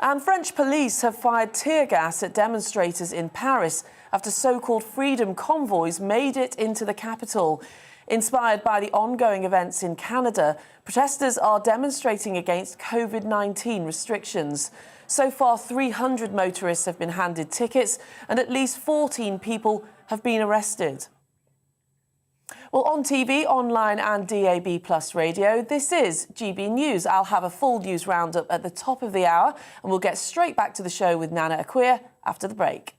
And French police have fired tear gas at demonstrators in Paris after so-called freedom convoys made it into the capital. Inspired by the ongoing events in Canada, protesters are demonstrating against COVID-19 restrictions. So far, 300 motorists have been handed tickets and at least 14 people have been arrested. Well, on TV, online and DAB+ radio, this is GB News. I'll have a full news roundup at the top of the hour and we'll get straight back to the show with Nana Akua after the break.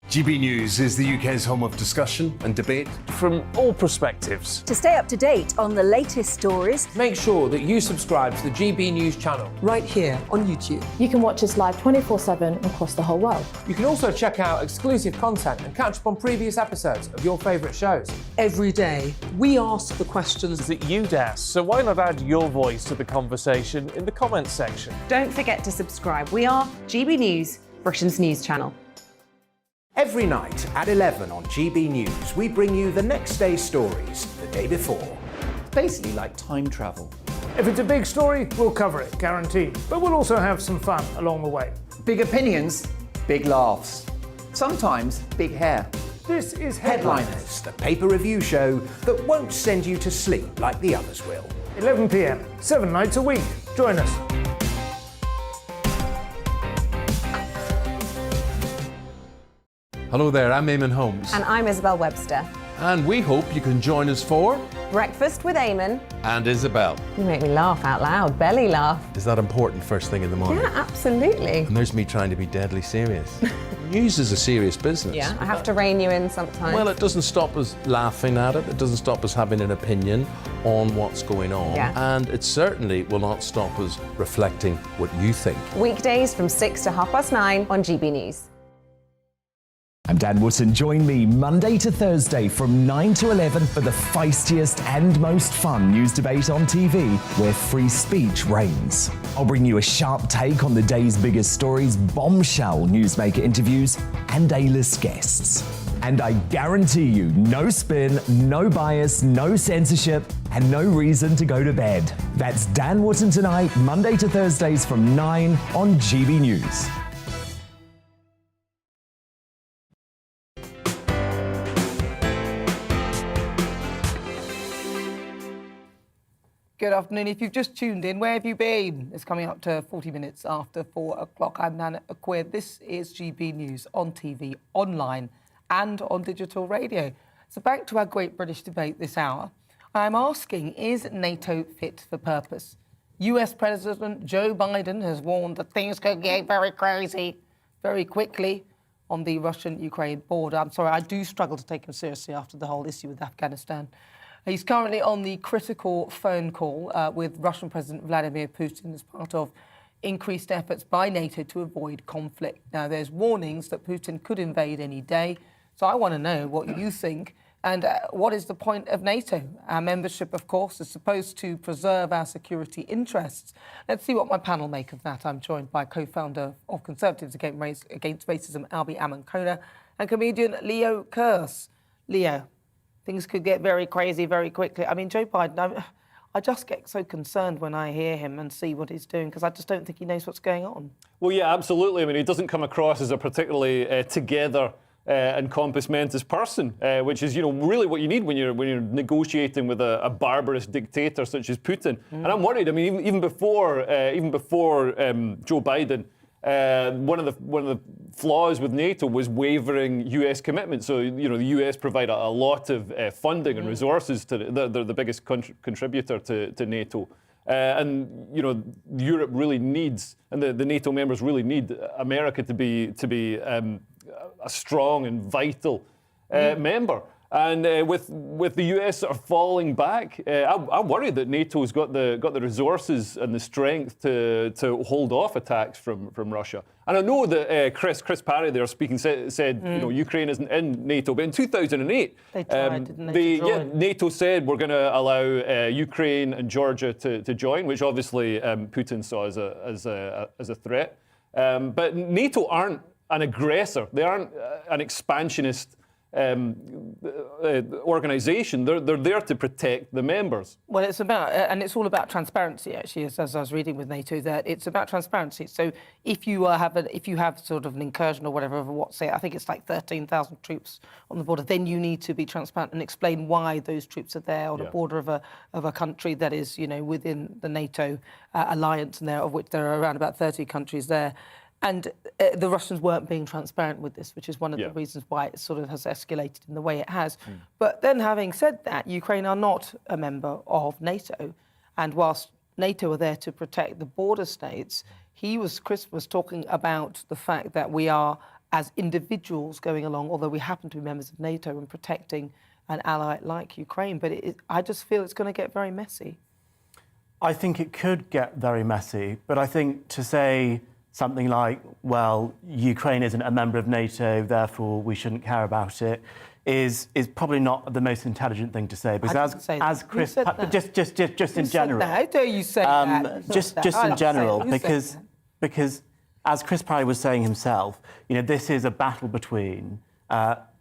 GB News is the UK's home of discussion and debate from all perspectives. To stay up to date on the latest stories, make sure that you subscribe to the GB News channel right here on YouTube. You can watch us live 24/7 across the whole world. You can also check out exclusive content and catch up on previous episodes of your favourite shows. Every day, we ask the questions that you'd ask, so why not add your voice to the conversation in the comments section? Don't forget to subscribe. We are GB News, Britain's news channel. Every night at 11 on GB News, we bring you the next day's stories the day before. It's basically like time travel. If it's a big story, we'll cover it, guaranteed. But we'll also have some fun along the way. Big opinions, big laughs. Sometimes big hair. This is Headliners, the paper review show that won't send you to sleep like the others will. 11 p.m, 7 nights a week. Join us. Hello there, I'm Eamon Holmes. And I'm Isabel Webster. And we hope you can join us for Breakfast with Eamon and Isabel. You make me laugh out loud, belly laugh. Is that important first thing in the morning? Yeah, absolutely. And there's me trying to be deadly serious. News is a serious business. Yeah, I have to rein you in sometimes. Well, it doesn't stop us laughing at it. It doesn't stop us having an opinion on what's going on. Yeah. And it certainly will not stop us reflecting what you think. Weekdays from 6 to 9:30 on GB News. I'm Dan Wootton. Join me Monday to Thursday from 9 to 11 for the feistiest and most fun news debate on TV, where free speech reigns. I'll bring you a sharp take on the day's biggest stories, bombshell newsmaker interviews, and A-list guests. And I guarantee you, no spin, no bias, no censorship, and no reason to go to bed. That's Dan Wootton tonight, Monday to Thursdays from 9 on GB News. Good afternoon. If you've just tuned in, where have you been? It's coming up to 40 minutes after 4 o'clock. I'm Nana Akua. This is GB News on TV, online and on digital radio. So back to our great British debate this hour. I'm asking, is NATO fit for purpose? US President Joe Biden has warned that things could get very crazy very quickly on the Russian-Ukraine border. I'm sorry, I do struggle to take him seriously after the whole issue with Afghanistan. He's currently on the critical phone call with Russian President Vladimir Putin as part of increased efforts by NATO to avoid conflict. Now, there's warnings that Putin could invade any day. So I want to know what you think and what is the point of NATO? Our membership, of course, is supposed to preserve our security interests. Let's see what my panel make of that. I'm joined by co-founder of Conservatives Against Racism, Albi Amankona, and comedian Leo Kearse. Leo, things could get very crazy very quickly. I mean, Joe Biden, I just get so concerned when I hear him and see what he's doing because I just don't think he knows what's going on. Well, yeah, absolutely. I mean, he doesn't come across as a particularly together and compos mentis person, which is, really what you need when you're negotiating with a barbarous dictator such as Putin. And I'm worried. I mean, even before Joe Biden, one of the flaws with NATO was wavering US commitments. So, the US provide a lot of funding and resources to they're the biggest contributor to NATO. And Europe really needs, and the NATO members really need America to be a strong and vital member. And with the US sort of falling back, I'm worried that NATO's got the resources and the strength to hold off attacks from Russia. And I know that Chris Parry there speaking said Ukraine isn't in NATO, but in 2008 they tried, didn't they? NATO said we're going to allow Ukraine and Georgia to join, which obviously Putin saw as a threat. But NATO aren't an aggressor. They aren't an expansionist organisation. They're there to protect the members. Well, it's about, and it's all about transparency. Actually, as I was reading with NATO, that it's about transparency. So if you have sort of an incursion or whatever of I think it's like 13,000 troops on the border, then you need to be transparent and explain why those troops are there on the border of a country that is within the NATO alliance, and of which there are around about 30 countries there. And the Russians weren't being transparent with this, which is one of the reasons why it sort of has escalated in the way it has. But then having said that, Ukraine are not a member of NATO. And whilst NATO are there to protect the border states, Chris was talking about the fact that we are, as individuals going along, although we happen to be members of NATO, and protecting an ally like Ukraine. But I just feel it's going to get very messy. I think it could get very messy. But I think to say something like, well, Ukraine isn't a member of NATO, therefore we shouldn't care about it, is probably not the most intelligent thing to say. Because as Chris, just in general, how dare you say that? Just in general, because as Chris Parry was saying himself, this is a battle between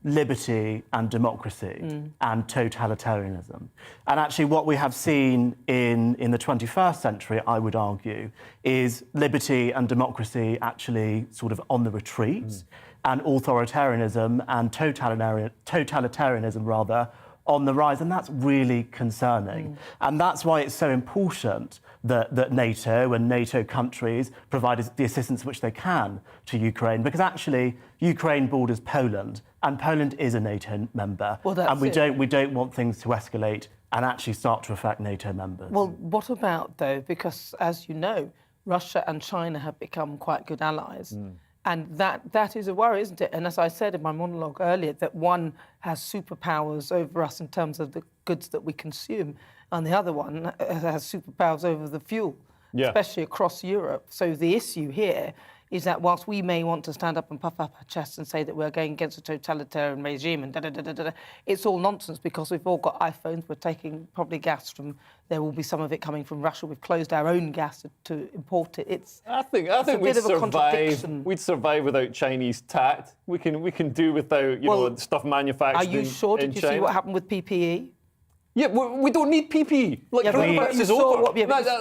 liberty and democracy and totalitarianism. And actually what we have seen in the 21st century, I would argue, is liberty and democracy actually sort of on the retreat, and authoritarianism and totalitarianism rather on the rise, and that's really concerning. And that's why it's so important that NATO and NATO countries provide the assistance which they can to Ukraine, because actually Ukraine borders Poland, and Poland is a NATO member, and we don't want things to escalate and actually start to affect NATO members. Well, what about, though, because as you know, Russia and China have become quite good allies. And that is a worry, isn't it? And as I said in my monologue earlier, that one has superpowers over us in terms of the goods that we consume, and the other one has superpowers over the fuel, especially across Europe. So the issue here is that whilst we may want to stand up and puff up our chests and say that we're going against a totalitarian regime and it's all nonsense because we've all got iPhones. We're taking probably gas from. There will be some of it coming from Russia. We've closed our own gas to import it. I think we'd survive. We'd survive without Chinese tact. We can do without stuff manufactured. Are you sure? Did you see what happened with PPE? Yeah, we don't need PPE. Coronavirus is over.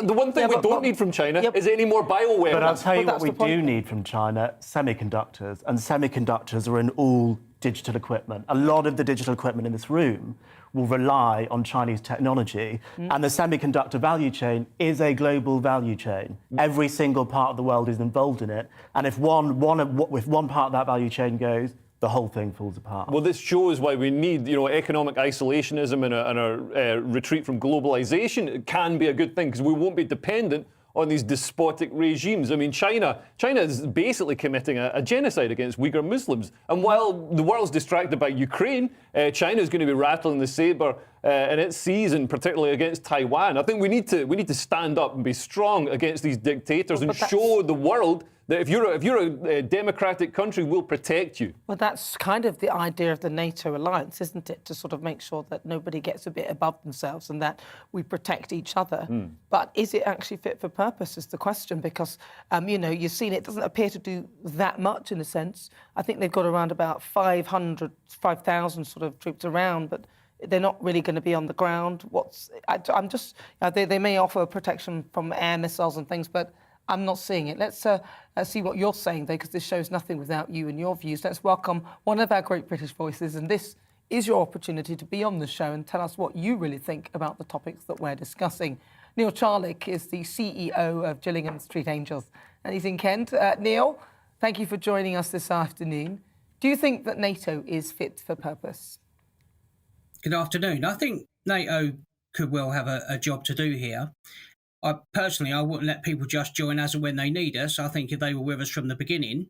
The one thing we don't need from China is any more bioweapons. But I'll tell you what we do need from China, semiconductors. And semiconductors are in all digital equipment. A lot of the digital equipment in this room will rely on Chinese technology. And the semiconductor value chain is a global value chain. Every single part of the world is involved in it. And if one part of that value chain goes, the whole thing falls apart. Well, this shows why we need, economic isolationism and a retreat from globalization. It can be a good thing because we won't be dependent on these despotic regimes. I mean, China is basically committing a genocide against Uyghur Muslims. And while the world's distracted by Ukraine, China is going to be rattling the saber in its seas, and particularly against Taiwan. I think we need to stand up and be strong against these dictators and show the world that if you're a democratic country, we'll protect you. Well, that's kind of the idea of the NATO alliance, isn't it? To sort of make sure that nobody gets a bit above themselves and that we protect each other. But is it actually fit for purpose is the question, because, you've seen it doesn't appear to do that much in a sense. I think they've got around about 5,000 sort of troops around, but they're not really going to be on the ground. They may offer protection from air missiles and things, but I'm not seeing it. Let's see what you're saying, though, because this shows nothing without you and your views. Let's welcome one of our great British voices, and this is your opportunity to be on the show and tell us what you really think about the topics that we're discussing. Neil Charlick is the CEO of Gillingham Street Angels, and he's in Kent. Neil, thank you for joining us this afternoon. Do you think that NATO is fit for purpose? Good afternoon. I think NATO could well have a job to do here. I wouldn't let people just join as and when they need us. I think if they were with us from the beginning,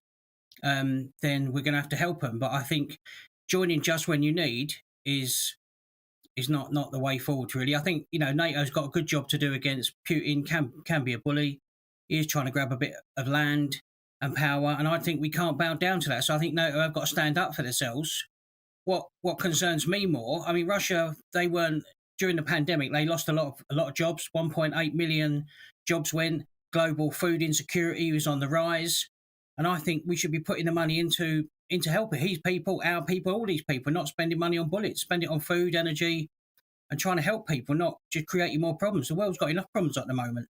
then we're going to have to help them. But I think joining just when you need is not the way forward, really. I think, NATO's got a good job to do against Putin, can be a bully. He is trying to grab a bit of land and power, and I think we can't bow down to that. So I think NATO have got to stand up for themselves. What concerns me more, I mean, Russia, they weren't, during the pandemic, they lost a lot of jobs. 1.8 million jobs went. Global food insecurity was on the rise, and I think we should be putting the money into helping his people, our people, all these people, not spending money on bullets. Spend it on food, energy, and trying to help people, not just creating more problems. The world's got enough problems at the moment.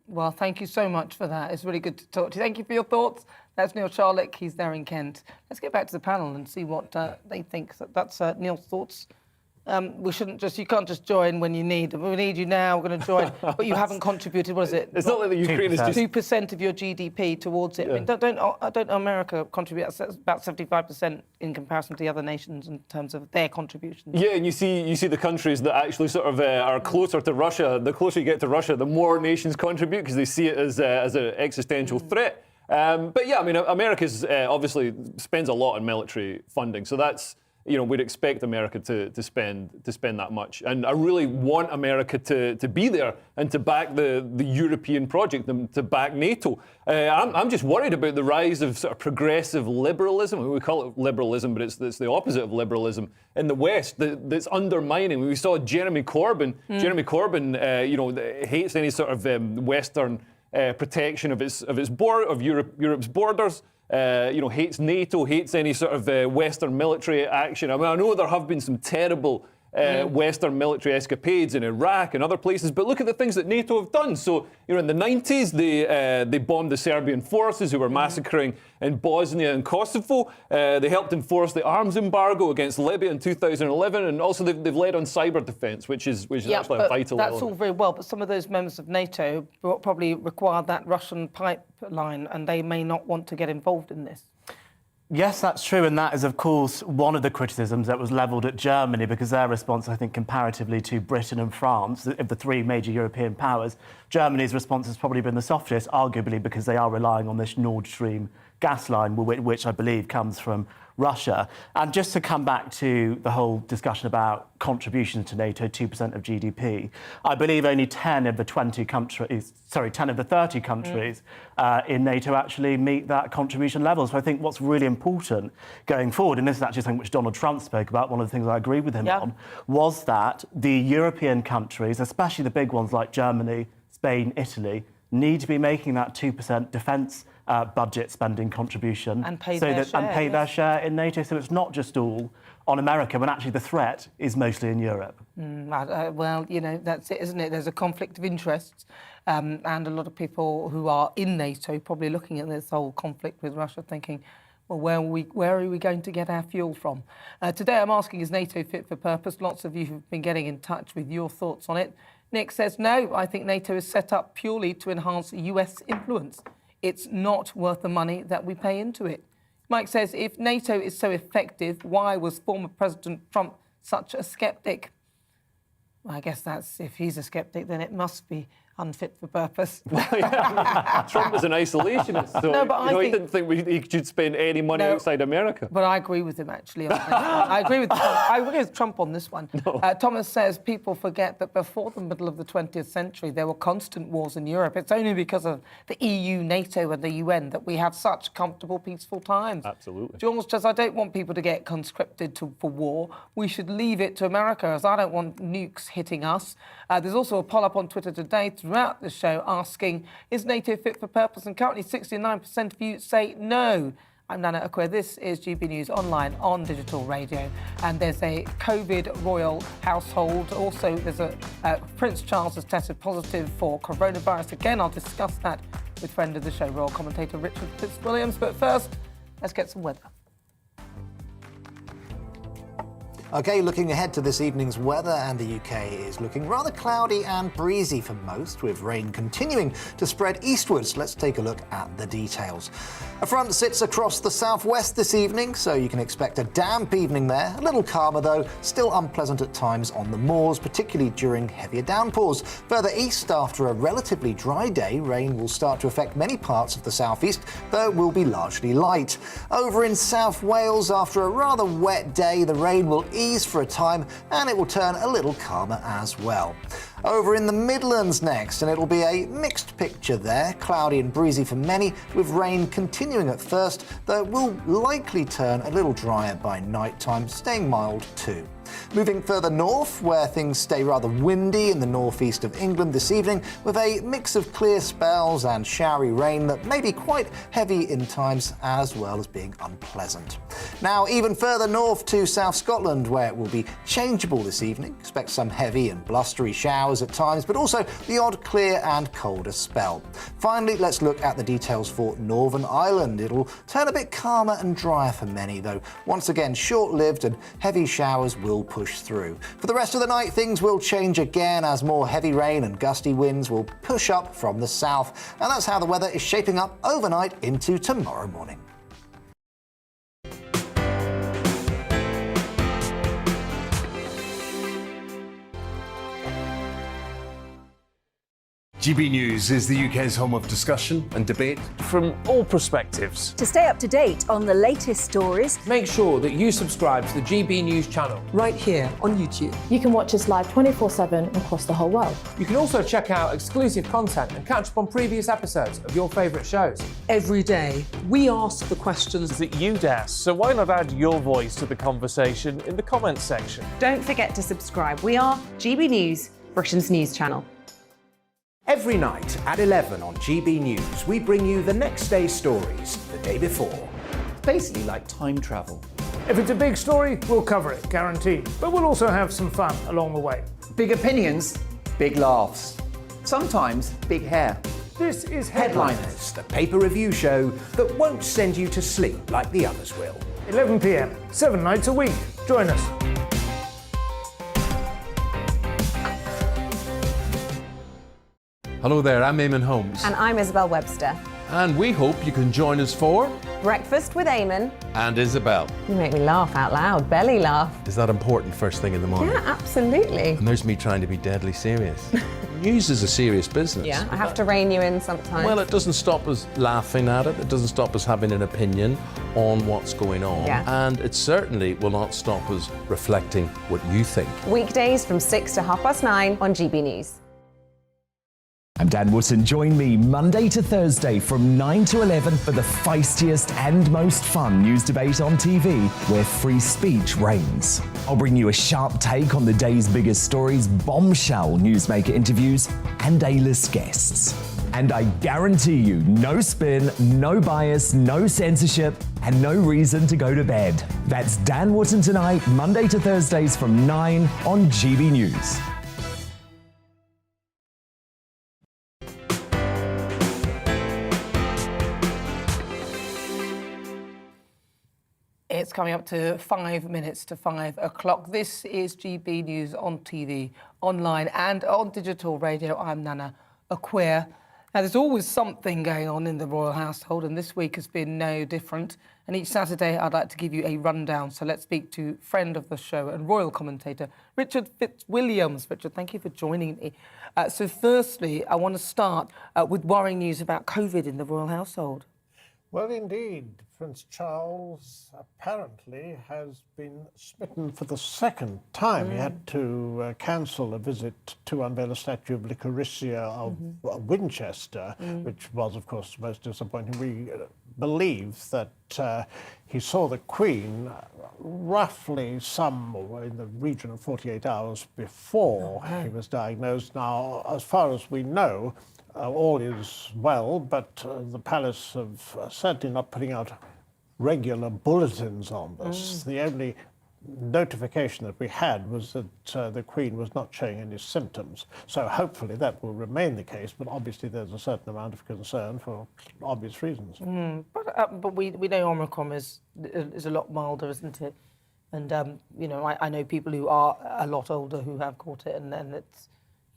Well, thank you so much for that. It's really good to talk to you. Thank you for your thoughts. That's Neil Charlick. He's there in Kent. Let's get back to the panel and see what they think. That's Neil's thoughts. You can't just join when you need. We need you now, we're going to join, but you haven't contributed, what is it? It's not like the Ukraine is just 2% of your GDP towards it. Yeah. I mean, don't America contribute about 75% in comparison to the other nations in terms of their contributions? Yeah, and you see the countries that actually sort of are closer to Russia. The closer you get to Russia, the more nations contribute because they see it as an existential threat. But yeah, I mean, America obviously spends a lot on military funding, so that's. We'd expect America to spend that much. And I really want America to be there and to back the European project, to back NATO. I'm just worried about the rise of sort of progressive liberalism. We call it liberalism, but it's the opposite of liberalism in the West that's undermining. We saw Jeremy Corbyn. Jeremy Corbyn, hates any sort of Western protection of Europe's borders. Hates NATO, hates any sort of Western military action. I mean, I know there have been some terrible Western military escapades in Iraq and other places, but look at the things that NATO have done. So, in the 90s, they bombed the Serbian forces who were massacring in Bosnia and Kosovo. They helped enforce the arms embargo against Libya in 2011, and also they've led on cyber defence, which is actually a vital element. That's all very well, but some of those members of NATO probably require that Russian pipeline, and they may not want to get involved in this. Yes, that's true, and that is, of course, one of the criticisms that was levelled at Germany, because their response, I think, comparatively to Britain and France, of the three major European powers, Germany's response has probably been the softest, arguably because they are relying on this Nord Stream gas line, which I believe comes from Russia. And just to come back to the whole discussion about contributions to NATO, 2% of GDP, I believe only 10 of the 30 countries in NATO actually meet that contribution level. So I think what's really important going forward, and this is actually something which Donald Trump spoke about, one of the things I agree with him on, was that the European countries, especially the big ones like Germany, Spain, Italy, need to be making that 2% defence budget spending contribution and pay their share in NATO. So it's not just all on America, when actually the threat is mostly in Europe. Well, you know, that's it, isn't it? There's a conflict of interests, and a lot of people who are in NATO probably looking at this whole conflict with Russia thinking, well, where are we going to get our fuel from? Today I'm asking, is NATO fit for purpose? Lots of you have been getting in touch with your thoughts on it. Nick says, no, I think NATO is set up purely to enhance US influence. It's not worth the money that we pay into it. Mike says, if NATO is so effective, why was former President Trump such a skeptic? Well, I guess that's, if he's a skeptic, then it must be unfit for purpose. Trump was an isolationist, so no, but he didn't think he should spend any money outside America. But I agree with him, actually, on this one. I agree with Trump on this one. No. Thomas says people forget that before the middle of the 20th century, there were constant wars in Europe. It's only because of the EU, NATO and the UN that we have such comfortable, peaceful times. Absolutely. George says, I don't want people to get conscripted for war. We should leave it to America, as I don't want nukes hitting us. There's also a poll up on Twitter today throughout the show asking, is NATO fit for purpose? And currently 69% of you say no. I'm Nana Akua. This is GB News online on digital radio. And there's a COVID royal household. Also, there's Prince Charles has tested positive for coronavirus. Again, I'll discuss that with friend of the show, royal commentator Richard Fitzwilliams. But first, let's get some weather. OK, looking ahead to this evening's weather, and the UK is looking rather cloudy and breezy for most, with rain continuing to spread eastwards. Let's take a look at the details. A front sits across the southwest this evening, so you can expect a damp evening there. A little calmer though, still unpleasant at times on the moors, particularly during heavier downpours. Further east, after a relatively dry day, rain will start to affect many parts of the southeast, though it will be largely light. Over in South Wales, after a rather wet day, the rain will ease for a time and it will turn a little calmer as well. Over in the Midlands next, and it'll be a mixed picture there, cloudy and breezy for many, with rain continuing at first, though it will likely turn a little drier by night time, staying mild too. Moving further north, where things stay rather windy in the northeast of England this evening, with a mix of clear spells and showery rain that may be quite heavy in times, as well as being unpleasant. Now, even further north to South Scotland, where it will be changeable this evening. Expect some heavy and blustery showers at times, but also the odd clear and colder spell. Finally, let's look at the details for Northern Ireland. It'll turn a bit calmer and drier for many, though once again short-lived and heavy showers will push through. For the rest of the night, things will change again as more heavy rain and gusty winds will push up from the south. And that's how the weather is shaping up overnight into tomorrow morning. GB News is the UK's home of discussion and debate from all perspectives. To stay up to date on the latest stories, make sure that you subscribe to the GB News channel right here on YouTube. You can watch us live 24/7 across the whole world. You can also check out exclusive content and catch up on previous episodes of your favourite shows. Every day, we ask the questions that you'd ask, so why not add your voice to the conversation in the comments section? Don't forget to subscribe. We are GB News, Britain's news channel. Every night at 11 on GB News, we bring you the next day's stories the day before. It's basically like time travel. If it's a big story, we'll cover it, guaranteed. But we'll also have some fun along the way. Big opinions, big laughs. Sometimes big hair. This is Headliners, the paper review show that won't send you to sleep like the others will. 11 p.m, 7 nights a week. Join us. Hello there, I'm Eamon Holmes. And I'm Isabel Webster. And we hope you can join us for Breakfast with Eamon and Isabel. You make me laugh out loud, belly laugh. Is that important first thing in the morning? Yeah, absolutely. And there's me trying to be deadly serious. News is a serious business. Yeah, I have to rein you in sometimes. Well, it doesn't stop us laughing at it. It doesn't stop us having an opinion on what's going on. Yeah. And it certainly will not stop us reflecting what you think. Weekdays from 6 to 9:30 on GB News. I'm Dan Wootton. Join me Monday to Thursday from 9 to 11 for the feistiest and most fun news debate on TV, where free speech reigns. I'll bring you a sharp take on the day's biggest stories, bombshell newsmaker interviews, and A-list guests. And I guarantee you, no spin, no bias, no censorship, and no reason to go to bed. That's Dan Wootton tonight, Monday to Thursdays from 9 on GB News. It's coming up to 5 minutes to 5 o'clock. This is GB News on TV, online and on digital radio. I'm Nana Akua. Now, there's always something going on in the royal household, and this week has been no different. And each Saturday, I'd like to give you a rundown. So let's speak to friend of the show and royal commentator, Richard Fitzwilliams. Richard, thank you for joining me. So firstly, I want to start with worrying news about COVID in the royal household. Well, indeed, Prince Charles apparently has been smitten for the second time. He had to cancel a visit to unveil a statue of Licoricia of Winchester, which was, of course, most disappointing. We believe that he saw the Queen roughly in the region of 48 hours before he was diagnosed. Now, as far as we know, all is well, but the palace have certainly not putting out regular bulletins on this. The only notification that we had was that the Queen was not showing any symptoms. So hopefully that will remain the case, but obviously there's a certain amount of concern for obvious reasons. But we know Omicron is a lot milder, isn't it? And, you know, I know people who are a lot older who have caught it, and it's,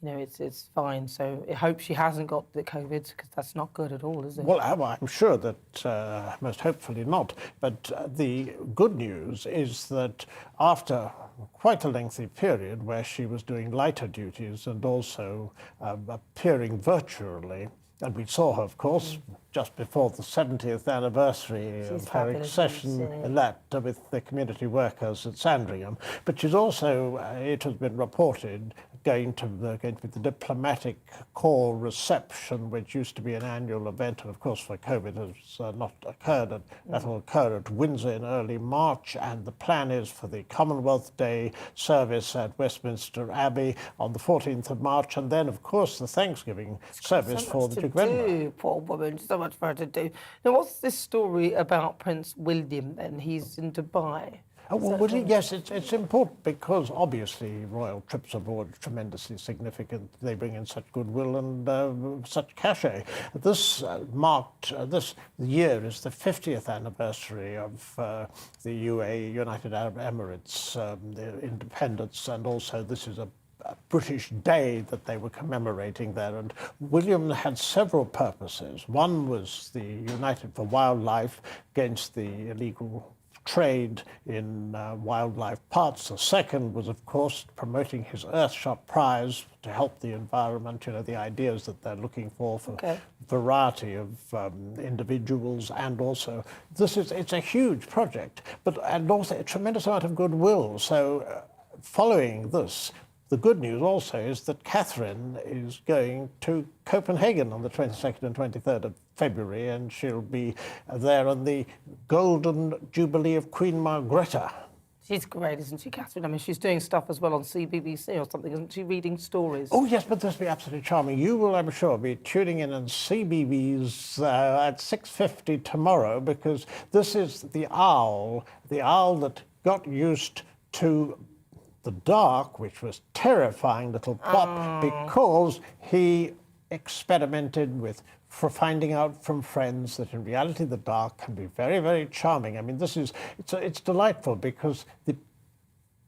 you know, it's fine. So I hope she hasn't got the COVID, because that's not good at all, is it? Well, I'm sure that most hopefully not. But the good news is that after quite a lengthy period where she was doing lighter duties and also appearing virtually, and we saw her, of course, just before the 70th anniversary of her accession with the community workers at Sandringham. But she's also, it has been reported, going to be the diplomatic corps reception, which used to be an annual event, and of course for COVID has not occurred. That will occur at Windsor in early March, and the plan is for the Commonwealth Day service at Westminster Abbey on the 14th of March, and then of course the Thanksgiving service for the Duke of Edinburgh. Poor woman, so much for her to do. Now, what's this story about Prince William then? He's in Dubai. Yes, it's important because obviously royal trips abroad are tremendously significant. They bring in such goodwill and such cachet. This this year is the 50th anniversary of the UAE, United Arab Emirates, their independence, and also this is a British Day that they were commemorating there. And William had several purposes. One was the United for Wildlife against the illegal trade in wildlife parts. The second was, of course, promoting his Earthshot Prize to help the environment, you know, the ideas that they're looking for variety of individuals, and also it's a huge project, and also a tremendous amount of goodwill. So following this, the good news also is that Catherine is going to Copenhagen on the 22nd and 23rd of February, and she'll be there on the Golden Jubilee of Queen Margrethe. She's great, isn't she, Catherine? I mean, she's doing stuff as well on CBBC or something, isn't she, reading stories? Oh, yes, but this will be absolutely charming. You will, I'm sure, be tuning in on CBBS at 6:50 tomorrow, because this is the owl that got used to the dark, which was terrifying little Pop, because he experimented for finding out from friends that in reality the dark can be very, very charming. I mean, it's delightful because the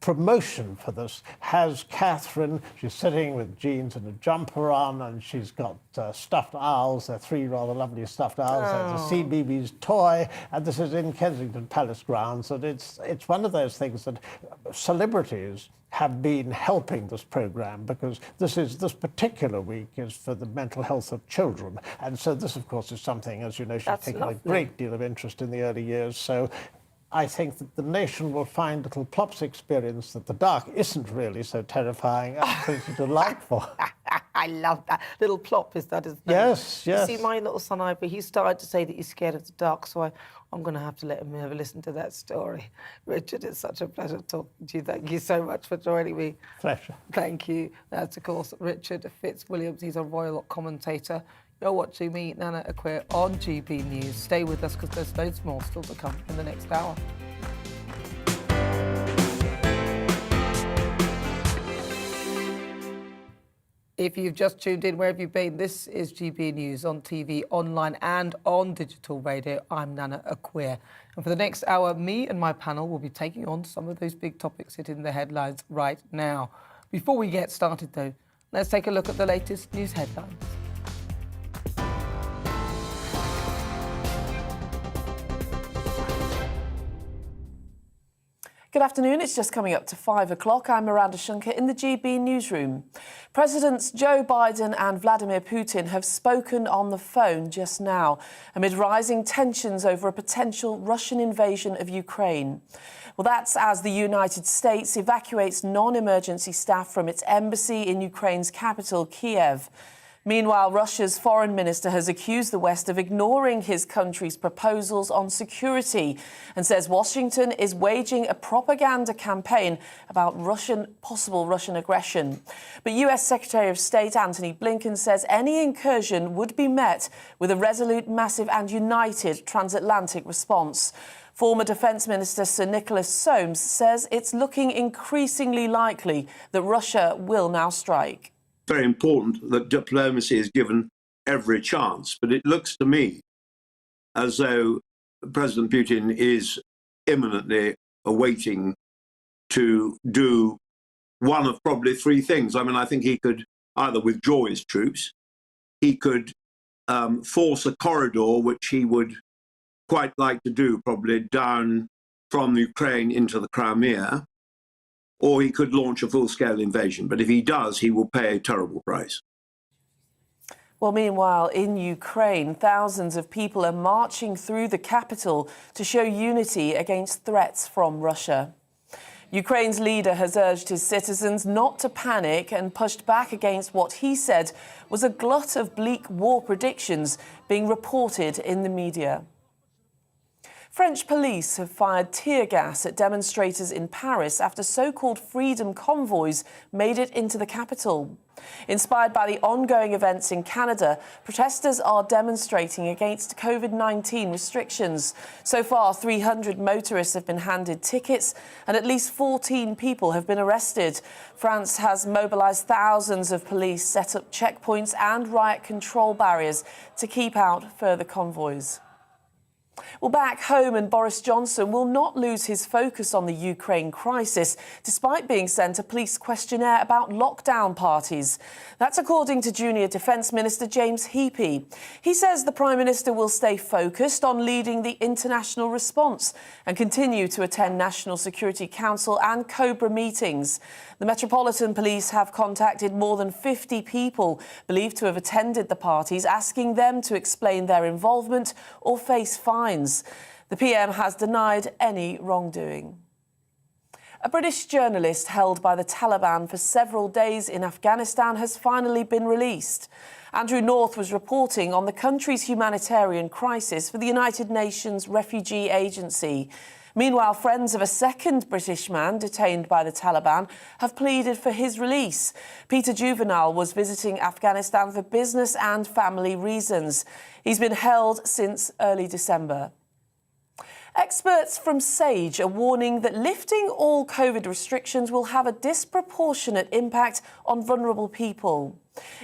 promotion for this has Catherine. She's sitting with jeans and a jumper on, and she's got stuffed owls. They're 3 rather lovely stuffed owls. There's a CBeebies toy, and this is in Kensington Palace grounds. And it's one of those things that celebrities have been helping this programme, because this particular week is for the mental health of children. And so this, of course, is something, as you know, she's taken a great deal of interest in the early years. So I think that the nation will find little Plop's experience that the dark isn't really so terrifying, absolutely delightful. I love that. Little Plop, is that his name? Yes, yes. You see, my little son Ivy, he started to say that he's scared of the dark, so I'm going to have to let him have a listen to that story. Richard, it's such a pleasure talking to you. Thank you so much for joining me. Pleasure. Thank you. That's, of course, Richard Fitzwilliams. He's a royal commentator. You're watching me, Nana Akua, on GB News. Stay with us, because there's loads more still to come in the next hour. If you've just tuned in, where have you been? This is GB News on TV, online and on digital radio. I'm Nana Akua. And for the next hour, me and my panel will be taking on some of those big topics hitting the headlines right now. Before we get started, though, let's take a look at the latest news headlines. Good afternoon. It's just coming up to 5 o'clock. I'm Miranda Shunker in the GB newsroom. Presidents Joe Biden and Vladimir Putin have spoken on the phone just now amid rising tensions over a potential Russian invasion of Ukraine. Well, that's as the United States evacuates non-emergency staff from its embassy in Ukraine's capital, Kyiv. Meanwhile, Russia's foreign minister has accused the West of ignoring his country's proposals on security and says Washington is waging a propaganda campaign about possible Russian aggression. But US Secretary of State Antony Blinken says any incursion would be met with a resolute, massive and united transatlantic response. Former Defence Minister Sir Nicholas Soames says it's looking increasingly likely that Russia will now strike. Very important that diplomacy is given every chance. But it looks to me as though President Putin is imminently awaiting to do one of probably 3 things. I mean, I think he could either withdraw his troops, he could force a corridor, which he would quite like to do, probably down from Ukraine into the Crimea, or he could launch a full-scale invasion. But if he does, he will pay a terrible price. Well, meanwhile, in Ukraine, thousands of people are marching through the capital to show unity against threats from Russia. Ukraine's leader has urged his citizens not to panic and pushed back against what he said was a glut of bleak war predictions being reported in the media. French police have fired tear gas at demonstrators in Paris after so-called freedom convoys made it into the capital. Inspired by the ongoing events in Canada, protesters are demonstrating against COVID-19 restrictions. So far, 300 motorists have been handed tickets and at least 14 people have been arrested. France has mobilised thousands of police, set up checkpoints and riot control barriers to keep out further convoys. Well, back home, and Boris Johnson will not lose his focus on the Ukraine crisis, despite being sent a police questionnaire about lockdown parties. That's according to Junior Defence Minister James Heappey. He says the Prime Minister will stay focused on leading the international response and continue to attend National Security Council and COBRA meetings. The Metropolitan Police have contacted more than 50 people believed to have attended the parties, asking them to explain their involvement or face fines. The PM has denied any wrongdoing. A British journalist held by the Taliban for several days in Afghanistan has finally been released. Andrew North was reporting on the country's humanitarian crisis for the United Nations Refugee Agency. Meanwhile, friends of a second British man detained by the Taliban have pleaded for his release. Peter Juvenile was visiting Afghanistan for business and family reasons. He's been held since early December. Experts from SAGE are warning that lifting all COVID restrictions will have a disproportionate impact on vulnerable people.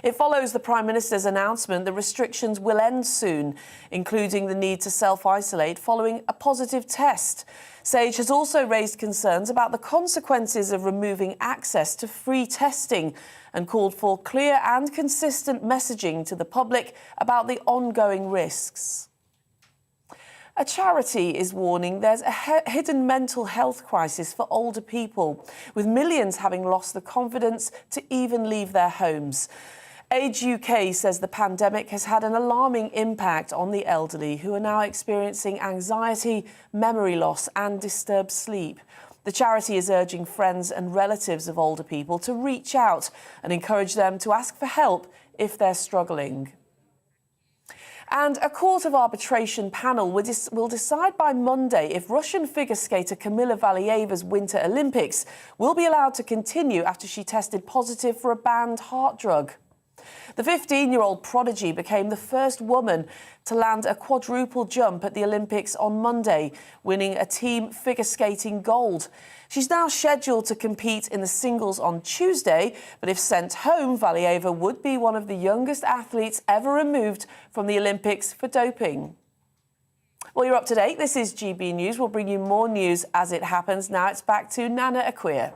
It follows the Prime Minister's announcement that restrictions will end soon, including the need to self-isolate following a positive test. SAGE has also raised concerns about the consequences of removing access to free testing and called for clear and consistent messaging to the public about the ongoing risks. A charity is warning there's a hidden mental health crisis for older people, with millions having lost the confidence to even leave their homes. Age UK says the pandemic has had an alarming impact on the elderly, who are now experiencing anxiety, memory loss and disturbed sleep. The charity is urging friends and relatives of older people to reach out and encourage them to ask for help if they're struggling. And a court of arbitration panel will decide by Monday if Russian figure skater Kamila Valieva's Winter Olympics will be allowed to continue after she tested positive for a banned heart drug. The 15-year-old prodigy became the first woman to land a quadruple jump at the Olympics on Monday, winning a team figure skating gold. She's now scheduled to compete in the singles on Tuesday, but if sent home, Valieva would be one of the youngest athletes ever removed from the Olympics for doping. Well, you're up to date. This is GB News. We'll bring you more news as it happens. Now it's back to Nana Akua.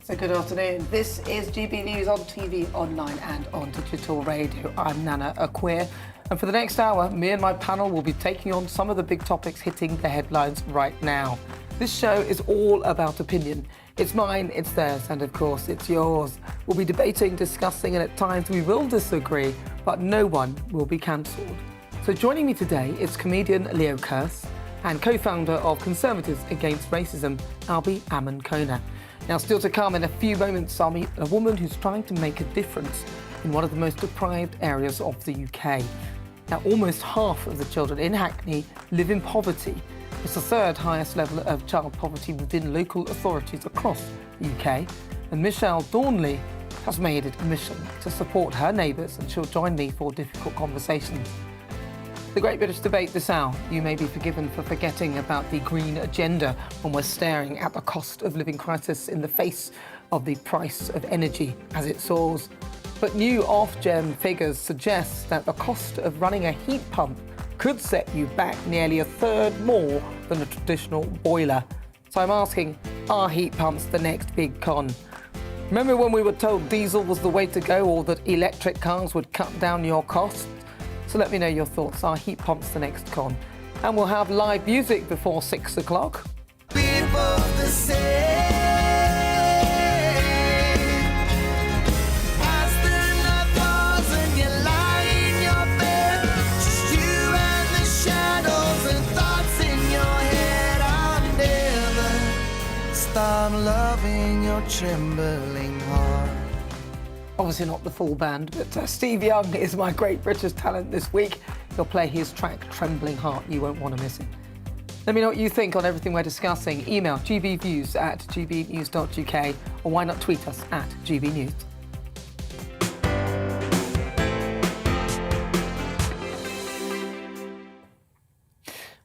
So good afternoon. This is GB News on TV, online and on digital radio. I'm Nana Akua. And for the next hour, me and my panel will be taking on some of the big topics hitting the headlines right now. This show is all about opinion. It's mine, it's theirs, and of course, it's yours. We'll be debating, discussing, and at times we will disagree, but no one will be cancelled. So joining me today is comedian Leo Kearse and co-founder of Conservatives Against Racism, Albi Amonkona. Now, still to come in a few moments, I'll meet a woman who's trying to make a difference in one of the most deprived areas of the UK. Now, almost half of the children in Hackney live in poverty. It's the third highest level of child poverty within local authorities across the UK. And Michelle Dornley has made it a mission to support her neighbours, and she'll join me for difficult conversations. The Great British Debate this hour. You may be forgiven for forgetting about the green agenda when we're staring at the cost of living crisis in the face of the price of energy as it soars. But new Ofgem figures suggest that the cost of running a heat pump could set you back nearly a third more than a traditional boiler. So I'm asking, are heat pumps the next big con? Remember when we were told diesel was the way to go, or that electric cars would cut down your costs? So let me know your thoughts. Are heat pumps the next con? And we'll have live music before 6 o'clock. Stop loving your trembling heart. Obviously not the full band, but Steve Young is my Great British talent this week. He'll play his track, Trembling Heart. You won't want to miss it. Let me know what you think on everything we're discussing. Email gbviews@gbnews.uk, or why not tweet us at gbnews.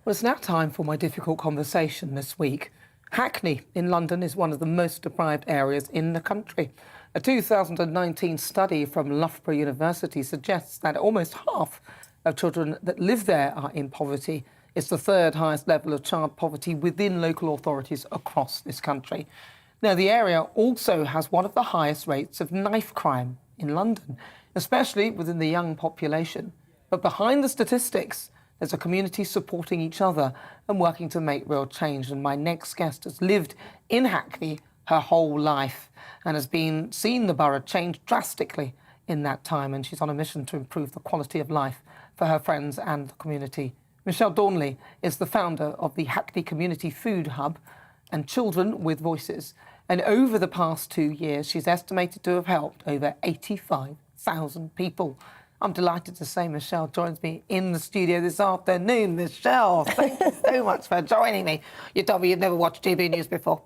Well, it's now time for my difficult conversation this week. Hackney in London is one of the most deprived areas in the country. A 2019 study from Loughborough University suggests that almost half of children that live there are in poverty. It's the third highest level of child poverty within local authorities across this country. Now, the area also has one of the highest rates of knife crime in London, especially within the young population. But behind the statistics, there's a community supporting each other and working to make real change. And my next guest has lived in Hackney her whole life and has seen the borough change drastically in that time. And she's on a mission to improve the quality of life for her friends and the community. Michelle Dornley is the founder of the Hackney Community Food Hub and Children with Voices. And over the past 2 years, she's estimated to have helped over 85,000 people. I'm delighted to say Michelle joins me in the studio this afternoon. Michelle, thank you so much for joining me. You told me you'd never watched GB News before.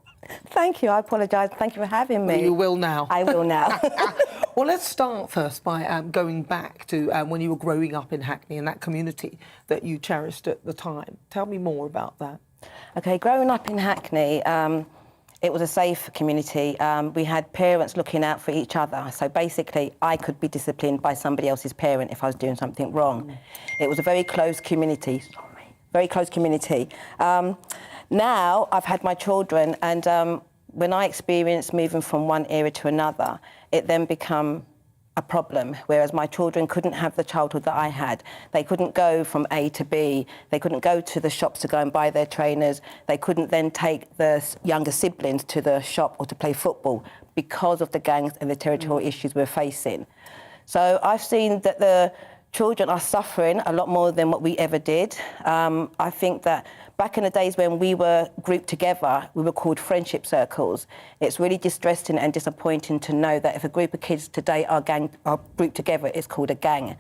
Thank you. I apologise. Thank you for having me. You will now. I will now. Well, let's start first by going back to when you were growing up in Hackney and that community that you cherished at the time. Tell me more about that. OK, growing up in Hackney, it was a safe community. We had parents looking out for each other. So basically, I could be disciplined by somebody else's parent if I was doing something wrong. It was a very close community. Very close community. Now I've had my children, and when I experienced moving from one area to another, it then became a problem, whereas my children couldn't have the childhood that I had. They couldn't go from A to B. They couldn't go to the shops to go and buy their trainers. They couldn't then take the younger siblings to the shop or to play football because of the gangs and the territorial issues we're facing. So I've seen that the children are suffering a lot more than what we ever did. I think that back in the days when we were grouped together, we were called friendship circles. It's really distressing and disappointing to know that if a group of kids today are grouped together, it's called a gang.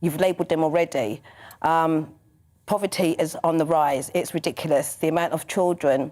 You've labelled them already. Poverty is on the rise. It's ridiculous. The amount of children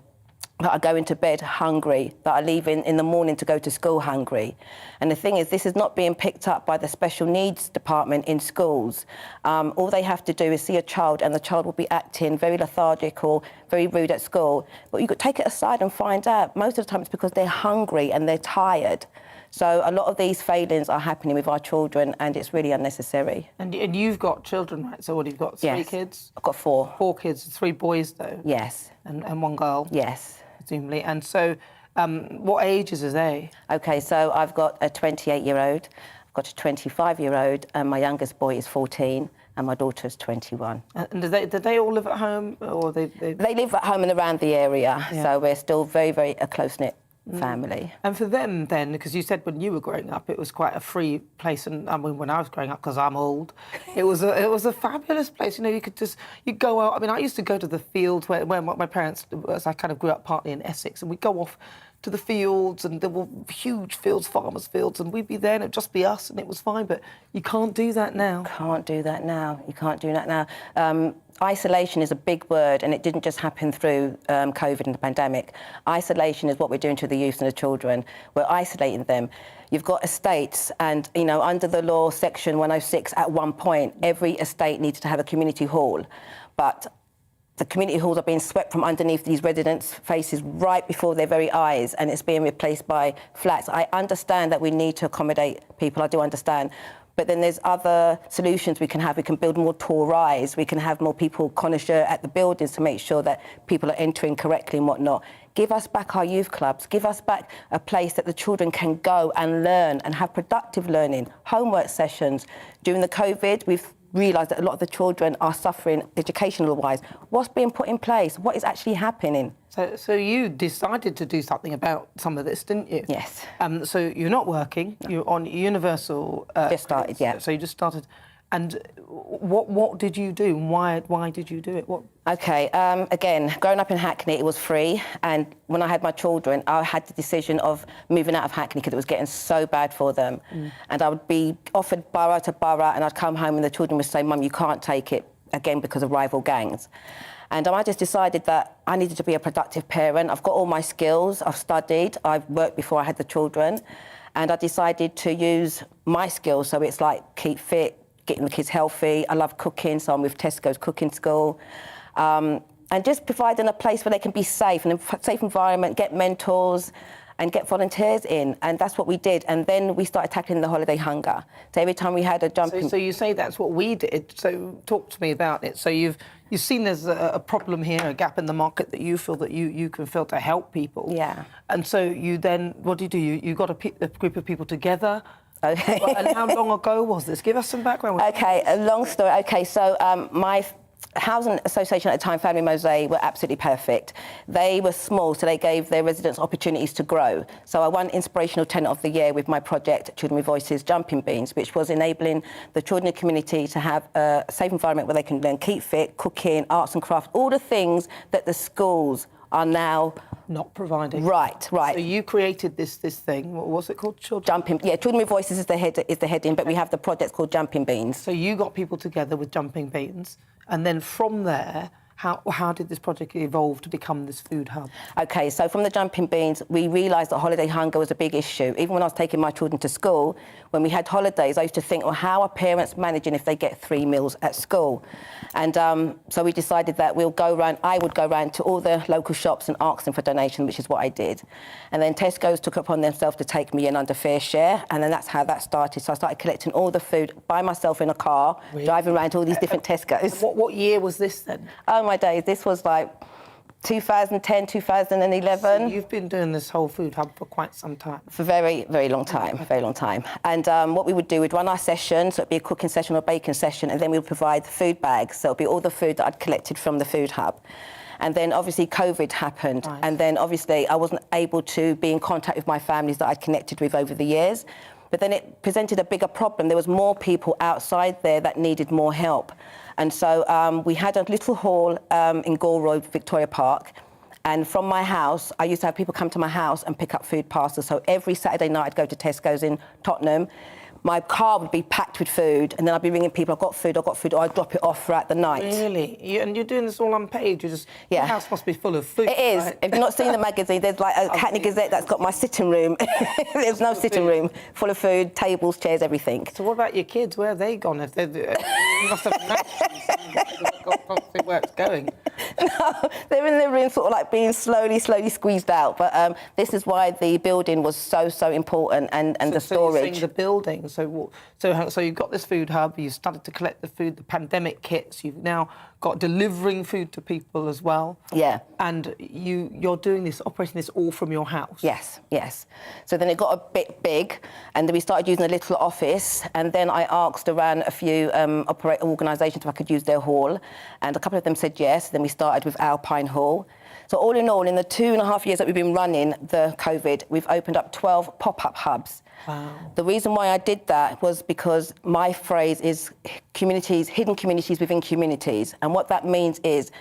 that are going to bed hungry, that are leaving in the morning to go to school hungry. And the thing is, this is not being picked up by the special needs department in schools. All they have to do is see a child and the child will be acting very lethargic or very rude at school. But you could take it aside and find out, most of the time it's because they're hungry and they're tired. So a lot of these failings are happening with our children and it's really unnecessary. And you've got children, right? So what, you've got three kids? I've got 4. 4 kids, 3 boys though? Yes. And 1 girl? Yes. Presumably. And so what ages are they? OK, so I've got a 28-year-old, I've got a 25-year-old, and my youngest boy is 14, and my daughter's 21. And do they all live at home? Or they live at home and around the area, so we're still very, very a close-knit family. And for them then, because you said when you were growing up, it was quite a free place, and I mean, when I was growing up, because I'm old, it was a fabulous place. You know, you'd go out. I mean, I used to go to the fields where my parents, as I kind of grew up partly in Essex, and we'd go off to the fields, and there were huge fields, farmers' fields, and we'd be there, and it'd just be us, and it was fine. But you can't do that now. Can't do that now. You can't do that now. Isolation is a big word, and it didn't just happen through COVID and the pandemic. Isolation is what we're doing to the youth and the children. We're isolating them. You've got estates, and, you know, under the law, Section 106, at one point, every estate needs to have a community hall. But the community halls are being swept from underneath these residents' faces right before their very eyes, and it's being replaced by flats. I understand that we need to accommodate people, I do understand. But then there's other solutions we can have. We can build more tall rise. We can have more people connoisseur at the buildings to make sure that people are entering correctly and whatnot. Give us back our youth clubs. Give us back a place that the children can go and learn and have productive learning, homework sessions. During the COVID, we've realised that a lot of the children are suffering educational-wise. What's being put in place? What is actually happening? So you decided to do something about some of this, didn't you? Yes. So you're not working. No. You're on universal. Just started, yeah. So you just started. And what did you do? Why did you do it? What? OK, again, growing up in Hackney, it was free. And when I had my children, I had the decision of moving out of Hackney because it was getting so bad for them. And I would be offered borough to borough, and I'd come home and the children would say, Mum, you can't take it, again, because of rival gangs. And I just decided that I needed to be a productive parent. I've got all my skills. I've studied. I've worked before I had the children. And I decided to use my skills. So it's like keep fit, getting the kids healthy. I love cooking, so I'm with Tesco's Cooking School. And just providing a place where they can be safe, and a safe environment, get mentors and get volunteers in. And that's what we did. And then we started tackling the holiday hunger. So every time we had a jumping... So you say that's what we did. So talk to me about it. So you've seen there's a problem here, a gap in the market that you feel that you can fill to help people. Yeah. And so you then, what do? You got a group of people together. Okay. And how long ago was this? Give us some background. OK, a long story. OK, so my housing association at the time, Family Mosaic, were absolutely perfect. They were small, so they gave their residents opportunities to grow. So I won Inspirational Tenant of the Year with my project, Children with Voices Jumping Beans, which was enabling the children in the community to have a safe environment where they can learn keep fit, cooking, arts and crafts, all the things that the schools are now not providing. Right. So you created this thing. What's it called? Jumping. Yeah, Children with Voices is the heading, but we have the project called Jumping Beans. So you got people together with Jumping Beans, and then from there, How did this project evolve to become this food hub? OK, so from the jumping beans, we realised that holiday hunger was a big issue. Even when I was taking my children to school, when we had holidays, I used to think, well, how are parents managing if they get 3 meals at school? And so we decided that I would go round to all the local shops and ask them for donations, which is what I did. And then Tesco's took upon themselves to take me in under fair share, and then that's how that started. So I started collecting all the food by myself in a car, driving around to all these different Tesco's. What year was this then? Oh my days, this was like 2010, 2011. So you've been doing this whole food hub for quite some time. For very, very long time, very long time. And what we would do, we'd run our session, so it'd be a cooking session or a baking session, and then we would provide food bags. So it'd be all the food that I'd collected from the food hub. And then obviously COVID happened. Right. And then obviously I wasn't able to be in contact with my families that I'd connected with over the years. But then it presented a bigger problem. There was more people outside there that needed more help. And so we had a little hall in Gore Road, Victoria Park. And from my house, I used to have people come to my house and pick up food parcels. So every Saturday night, I'd go to Tesco's in Tottenham. My car would be packed with food, and then I'd be ringing people, I've got food, or I'd drop it off throughout the night. Really? And you're doing this all unpaid? Your house must be full of food. It is. Right? If you've not seen the magazine, there's like a Hackney Gazette that's got my sitting room. There's no sitting room, full of food, tables, chairs, everything. So what about your kids? Where are they gone? If you must have where it's going. No, they're in their room sort of like being slowly squeezed out. But this is why the building was so important, and the storage. So you're saying the building. So you've got this food hub, you started to collect the food, the pandemic kits, you've now got delivering food to people as well. Yeah. And you're doing this, operating this all from your house. Yes, yes. So then it got a bit big, and then we started using a little office, and then I asked around a few organisations if I could use their hall, and a couple of them said yes. Then we started with Alpine Hall. So all in all, in the 2.5 years that we've been running the COVID, we've opened up 12 pop-up hubs. Wow. The reason why I did that was because my phrase is communities, hidden communities within communities. And what that means is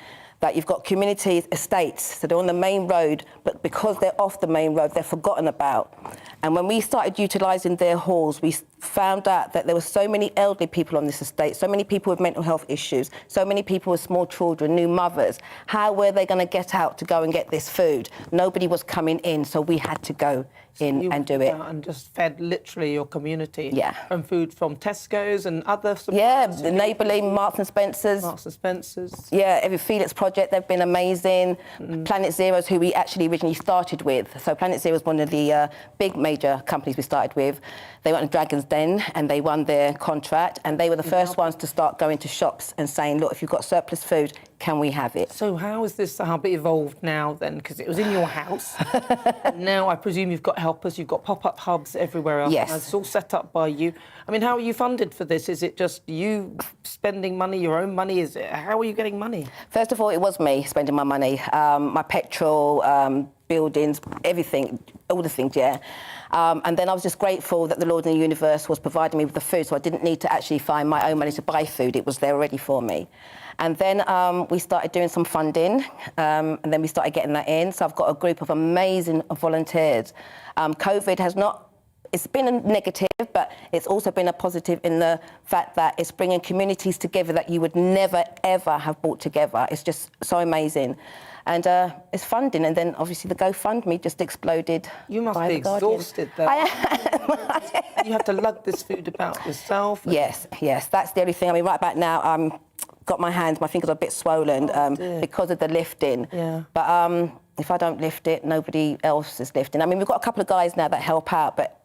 that you've got communities, estates, so they're on the main road, but because they're off the main road, they're forgotten about. And when we started utilising their halls, we found out that there were so many elderly people on this estate, so many people with mental health issues, so many people with small children, new mothers. How were they going to get out to go and get this food? Nobody was coming in, so we had to go in and do it. And just fed literally your community. Yeah. From food from Tesco's and other suppliers. Yeah, the neighbourling, Marks and Spencer's. Marks and Spencer's. Yeah, every Felix project, they've been amazing. Planet Zero's, who we actually originally started with. So Planet Zero's one of the big major companies we started with. They went to Dragon's Den and they won their contract, and they were the first ones to start going to shops and saying, look, if you've got surplus food, can we have it? So how is this hub evolved now then? Because it was in your house. Now I presume you've got helpers, you've got pop-up hubs everywhere else. Yes. And it's all set up by you. I mean, how are you funded for this? Is it just you spending money, your own money? How are you getting money? First of all, it was me spending my money. My petrol, buildings, everything, all the things, yeah. And then I was just grateful that the Lord in the universe was providing me with the food, so I didn't need to actually find my own money to buy food. It was there already for me. And then we started doing some funding, and then we started getting that in. So I've got a group of amazing volunteers. COVID has not, it's been a negative, but it's also been a positive in the fact that it's bringing communities together that you would never, ever have brought together. It's just so amazing. And it's funding, and then obviously the GoFundMe just exploded. You must be exhausted, though. You have to lug this food about yourself. Yes, that's the only thing. I mean, right about now, got my fingers are a bit swollen because of the lifting. Yeah. But if I don't lift it, nobody else is lifting. I mean, we've got a couple of guys now that help out, but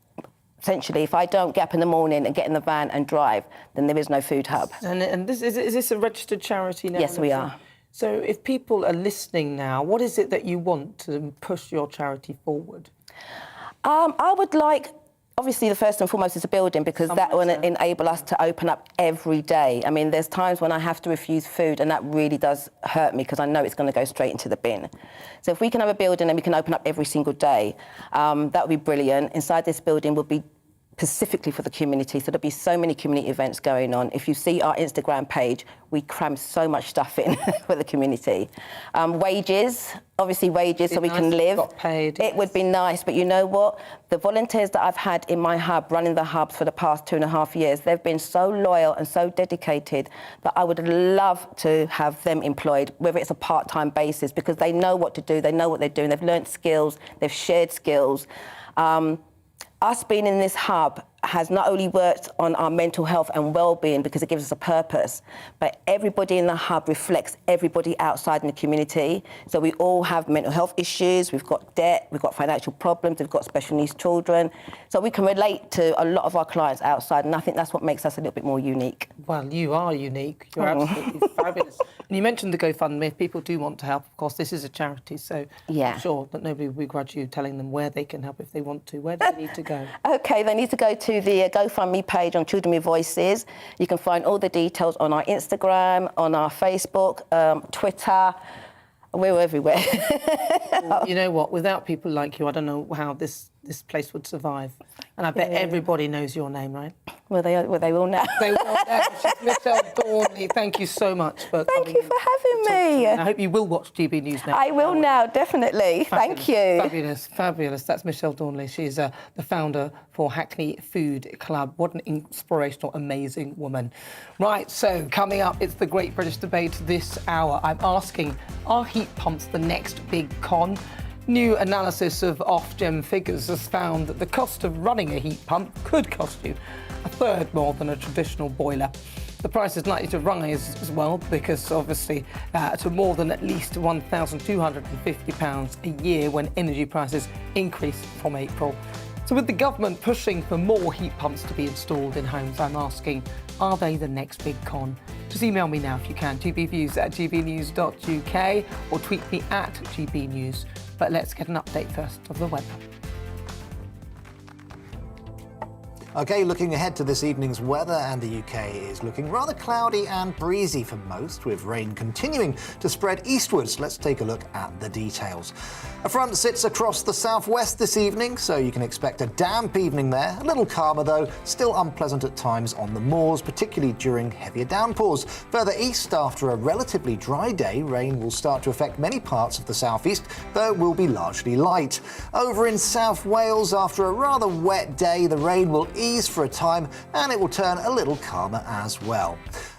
essentially, if I don't get up in the morning and get in the van and drive, then there is no food hub. And is this a registered charity now? Yes, we are. So if people are listening now, what is it that you want to push your charity forward? I would like, obviously, the first and foremost is a building, because that will enable us to open up every day. I mean, there's times when I have to refuse food, and that really does hurt me, because I know it's going to go straight into the bin. So if we can have a building and we can open up every single day, that would be brilliant. Inside this building will be specifically for the community. So there'll be so many community events going on. If you see our Instagram page, we cram so much stuff in for the community. Wages, obviously wages, so we can live. Got paid. It would be nice, but you know what? The volunteers that I've had in my hub, running the hubs for the past 2.5 years, they've been so loyal and so dedicated that I would love to have them employed, whether it's a part-time basis, because they know what to do, they know what they're doing, they've learnt skills, they've shared skills. Us being in this hub has not only worked on our mental health and well-being because it gives us a purpose, but everybody in the hub reflects everybody outside in the community. So we all have mental health issues, we've got debt, we've got financial problems, we've got special needs children. So we can relate to a lot of our clients outside, and I think that's what makes us a little bit more unique. Well, you are unique. You're absolutely fabulous. And you mentioned the GoFundMe. If people do want to help, of course, this is a charity, so I'm sure that nobody will begrudge you telling them where they can help if they want to. Where do they need to go? OK, they need to go to the GoFundMe page on Children with Voices. You can find all the details on our Instagram, on our Facebook, Twitter. We're everywhere. Well, you know what? Without people like you, I don't know how this place would survive. And I bet everybody knows your name, right? Well, they will now. They will now. She's Michelle Dornley. Thank you so much for Thank you for having me. And I hope you will watch GB News now. I will now, definitely. Fabulous. Thank you. Fabulous, fabulous. That's Michelle Dornley. She's the founder for Hackney Food Club. What an inspirational, amazing woman. Right, so coming up, it's the Great British Debate this hour. I'm asking, are heat pumps the next big con? New analysis of Ofgem figures has found that the cost of running a heat pump could cost you a third more than a traditional boiler. The price is likely to rise as well because, obviously, to more than at least £1,250 a year when energy prices increase from April. So with the government pushing for more heat pumps to be installed in homes, I'm asking, are they the next big con? Just email me now if you can, gbviews@gbnews.uk, or tweet me at gbnews. But let's get an update first of the weather. OK, looking ahead to this evening's weather, and the UK is looking rather cloudy and breezy for most, with rain continuing to spread eastwards. Let's take a look at the details. A front sits across the southwest this evening, so you can expect a damp evening there. A little calmer though, still unpleasant at times on the moors, particularly during heavier downpours. Further east, after a relatively dry day, rain will start to affect many parts of the southeast, though it will be largely light. Over in South Wales, after a rather wet day, the rain will ease for a time and it will turn a little calmer as well.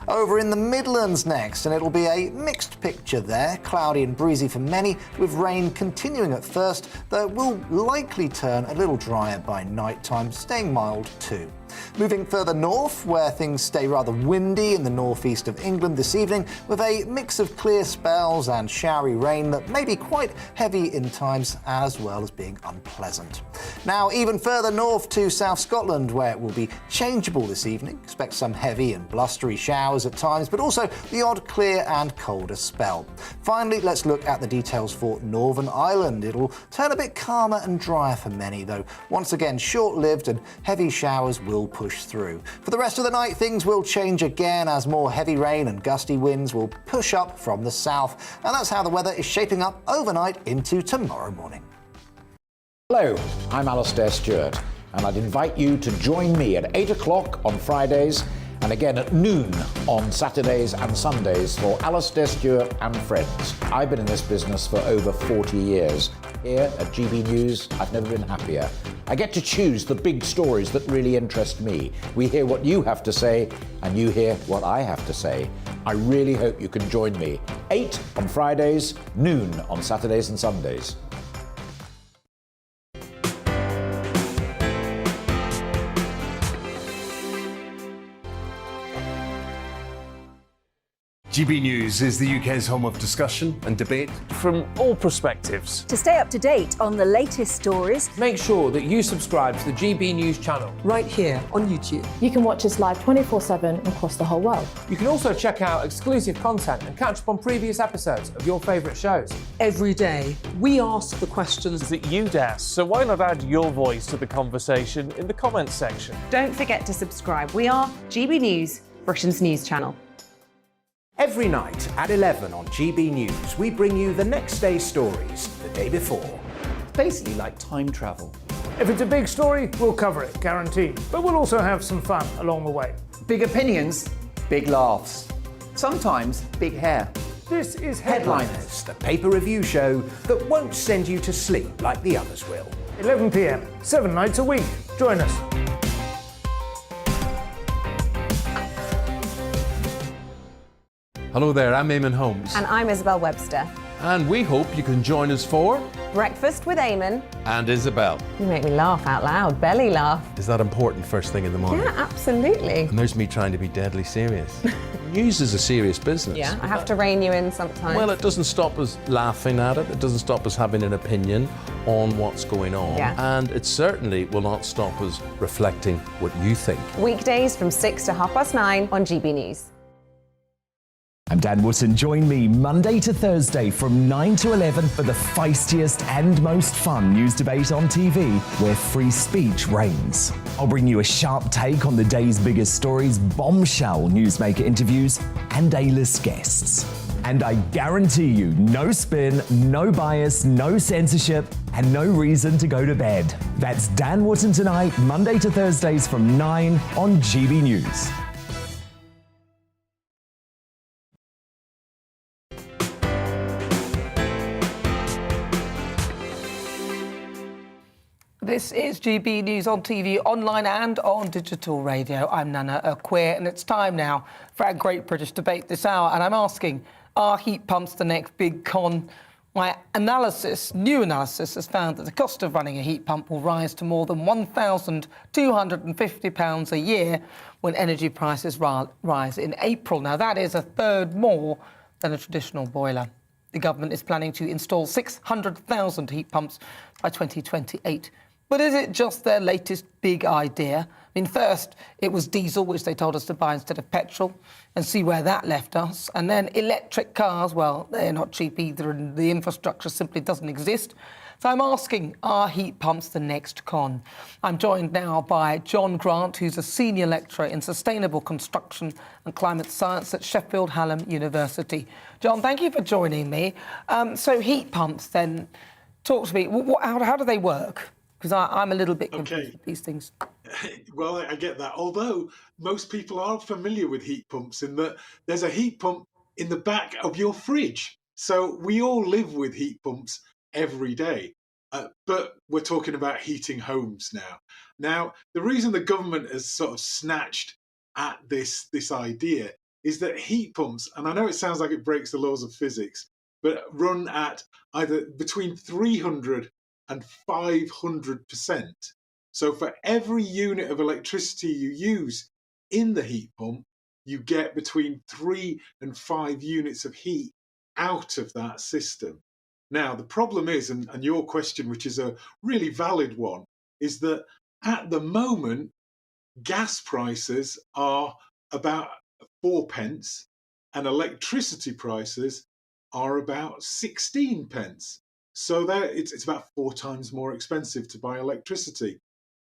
Over in the Midlands next, and it'll be a mixed picture there, cloudy and breezy for many, with rain continuing at first, though it will likely turn a little drier by night time, staying mild too. Moving further north, where things stay rather windy in the northeast of England this evening, with a mix of clear spells and showery rain that may be quite heavy in times, as well as being unpleasant. Now, even further north to South Scotland, where it will be changeable this evening. Expect some heavy and blustery showers at times, but also the odd clear and colder spell. Finally, let's look at the details for Northern Ireland. It'll turn a bit calmer and drier for many, though once again short-lived, and heavy showers will push through. For the rest of the night, things will change again as more heavy rain and gusty winds will push up from the south. And that's how the weather is shaping up overnight into tomorrow morning. Hello, I'm Alastair Stewart, and I'd invite you to join me at 8 o'clock on Fridays and again at noon on Saturdays and Sundays for Alastair Stewart and Friends. I've been in this business for over 40 years. Here at GB News, I've never been happier. I get to choose the big stories that really interest me. We hear what you have to say, and you hear what I have to say. I really hope you can join me. 8 on Fridays, noon on Saturdays and Sundays. GB News is the UK's home of discussion and debate from all perspectives. To stay up to date on the latest stories, make sure that you subscribe to the GB News channel right here on YouTube. You can watch us live 24/7 across the whole world. You can also check out exclusive content and catch up on previous episodes of your favourite shows. Every day, we ask the questions that you'd ask, so why not add your voice to the conversation in the comments section? Don't forget to subscribe. We are GB News, Britain's news channel. Every night at 11 on GB News, we bring you the next day's stories the day before. Basically like time travel. If it's a big story, we'll cover it, guaranteed. But we'll also have some fun along the way. Big opinions, big laughs. Sometimes big hair. This is Headliners, the paper review show that won't send you to sleep like the others will. 11 p.m, 7 nights a week. Join us. Hello there, I'm Eamon Holmes. And I'm Isabel Webster. And we hope you can join us for Breakfast with Eamon. And Isabel. You make me laugh out loud, belly laugh. Is that important first thing in the morning? Yeah, absolutely. And there's me trying to be deadly serious. News is a serious business. Yeah, I have to rein you in sometimes. Well, it doesn't stop us laughing at it. It doesn't stop us having an opinion on what's going on. Yeah. And it certainly will not stop us reflecting what you think. Weekdays from 6 to 9:30 on GB News. I'm Dan Wootton. Join me Monday to Thursday from 9 to 11 for the feistiest and most fun news debate on TV, where free speech reigns. I'll bring you a sharp take on the day's biggest stories, bombshell newsmaker interviews, and A-list guests. And I guarantee you, no spin, no bias, no censorship, and no reason to go to bed. That's Dan Wootton tonight, Monday to Thursdays from 9 on GB News. This is GB News on TV, online and on digital radio. I'm Nana Akua, and it's time now for our Great British Debate this hour. And I'm asking, are heat pumps the next big con? My new analysis has found that the cost of running a heat pump will rise to more than £1,250 a year when energy prices rise in April. Now, that is a third more than a traditional boiler. The government is planning to install 600,000 heat pumps by 2028. But is it just their latest big idea? I mean, first, it was diesel, which they told us to buy instead of petrol, and see where that left us. And then electric cars, well, they're not cheap either, and the infrastructure simply doesn't exist. So I'm asking, are heat pumps the next con? I'm joined now by John Grant, who's a senior lecturer in sustainable construction and climate science at Sheffield Hallam University. John, thank you for joining me. So heat pumps, then, talk to me. How do they work? Because I'm a little bit confused with these things. Well, I get that. Although most people aren't familiar with heat pumps in that there's a heat pump in the back of your fridge. So we all live with heat pumps every day. But we're talking about heating homes now. Now, the reason the government has sort of snatched at this idea is that heat pumps, and I know it sounds like it breaks the laws of physics, but run at either between 300 and 500%. So for every unit of electricity you use in the heat pump, you get between 3 and 5 units of heat out of that system. Now, the problem is, and your question, which is a really valid one, is that at the moment, gas prices are about 4 pence and electricity prices are about 16 pence. So it's about 4 times more expensive to buy electricity.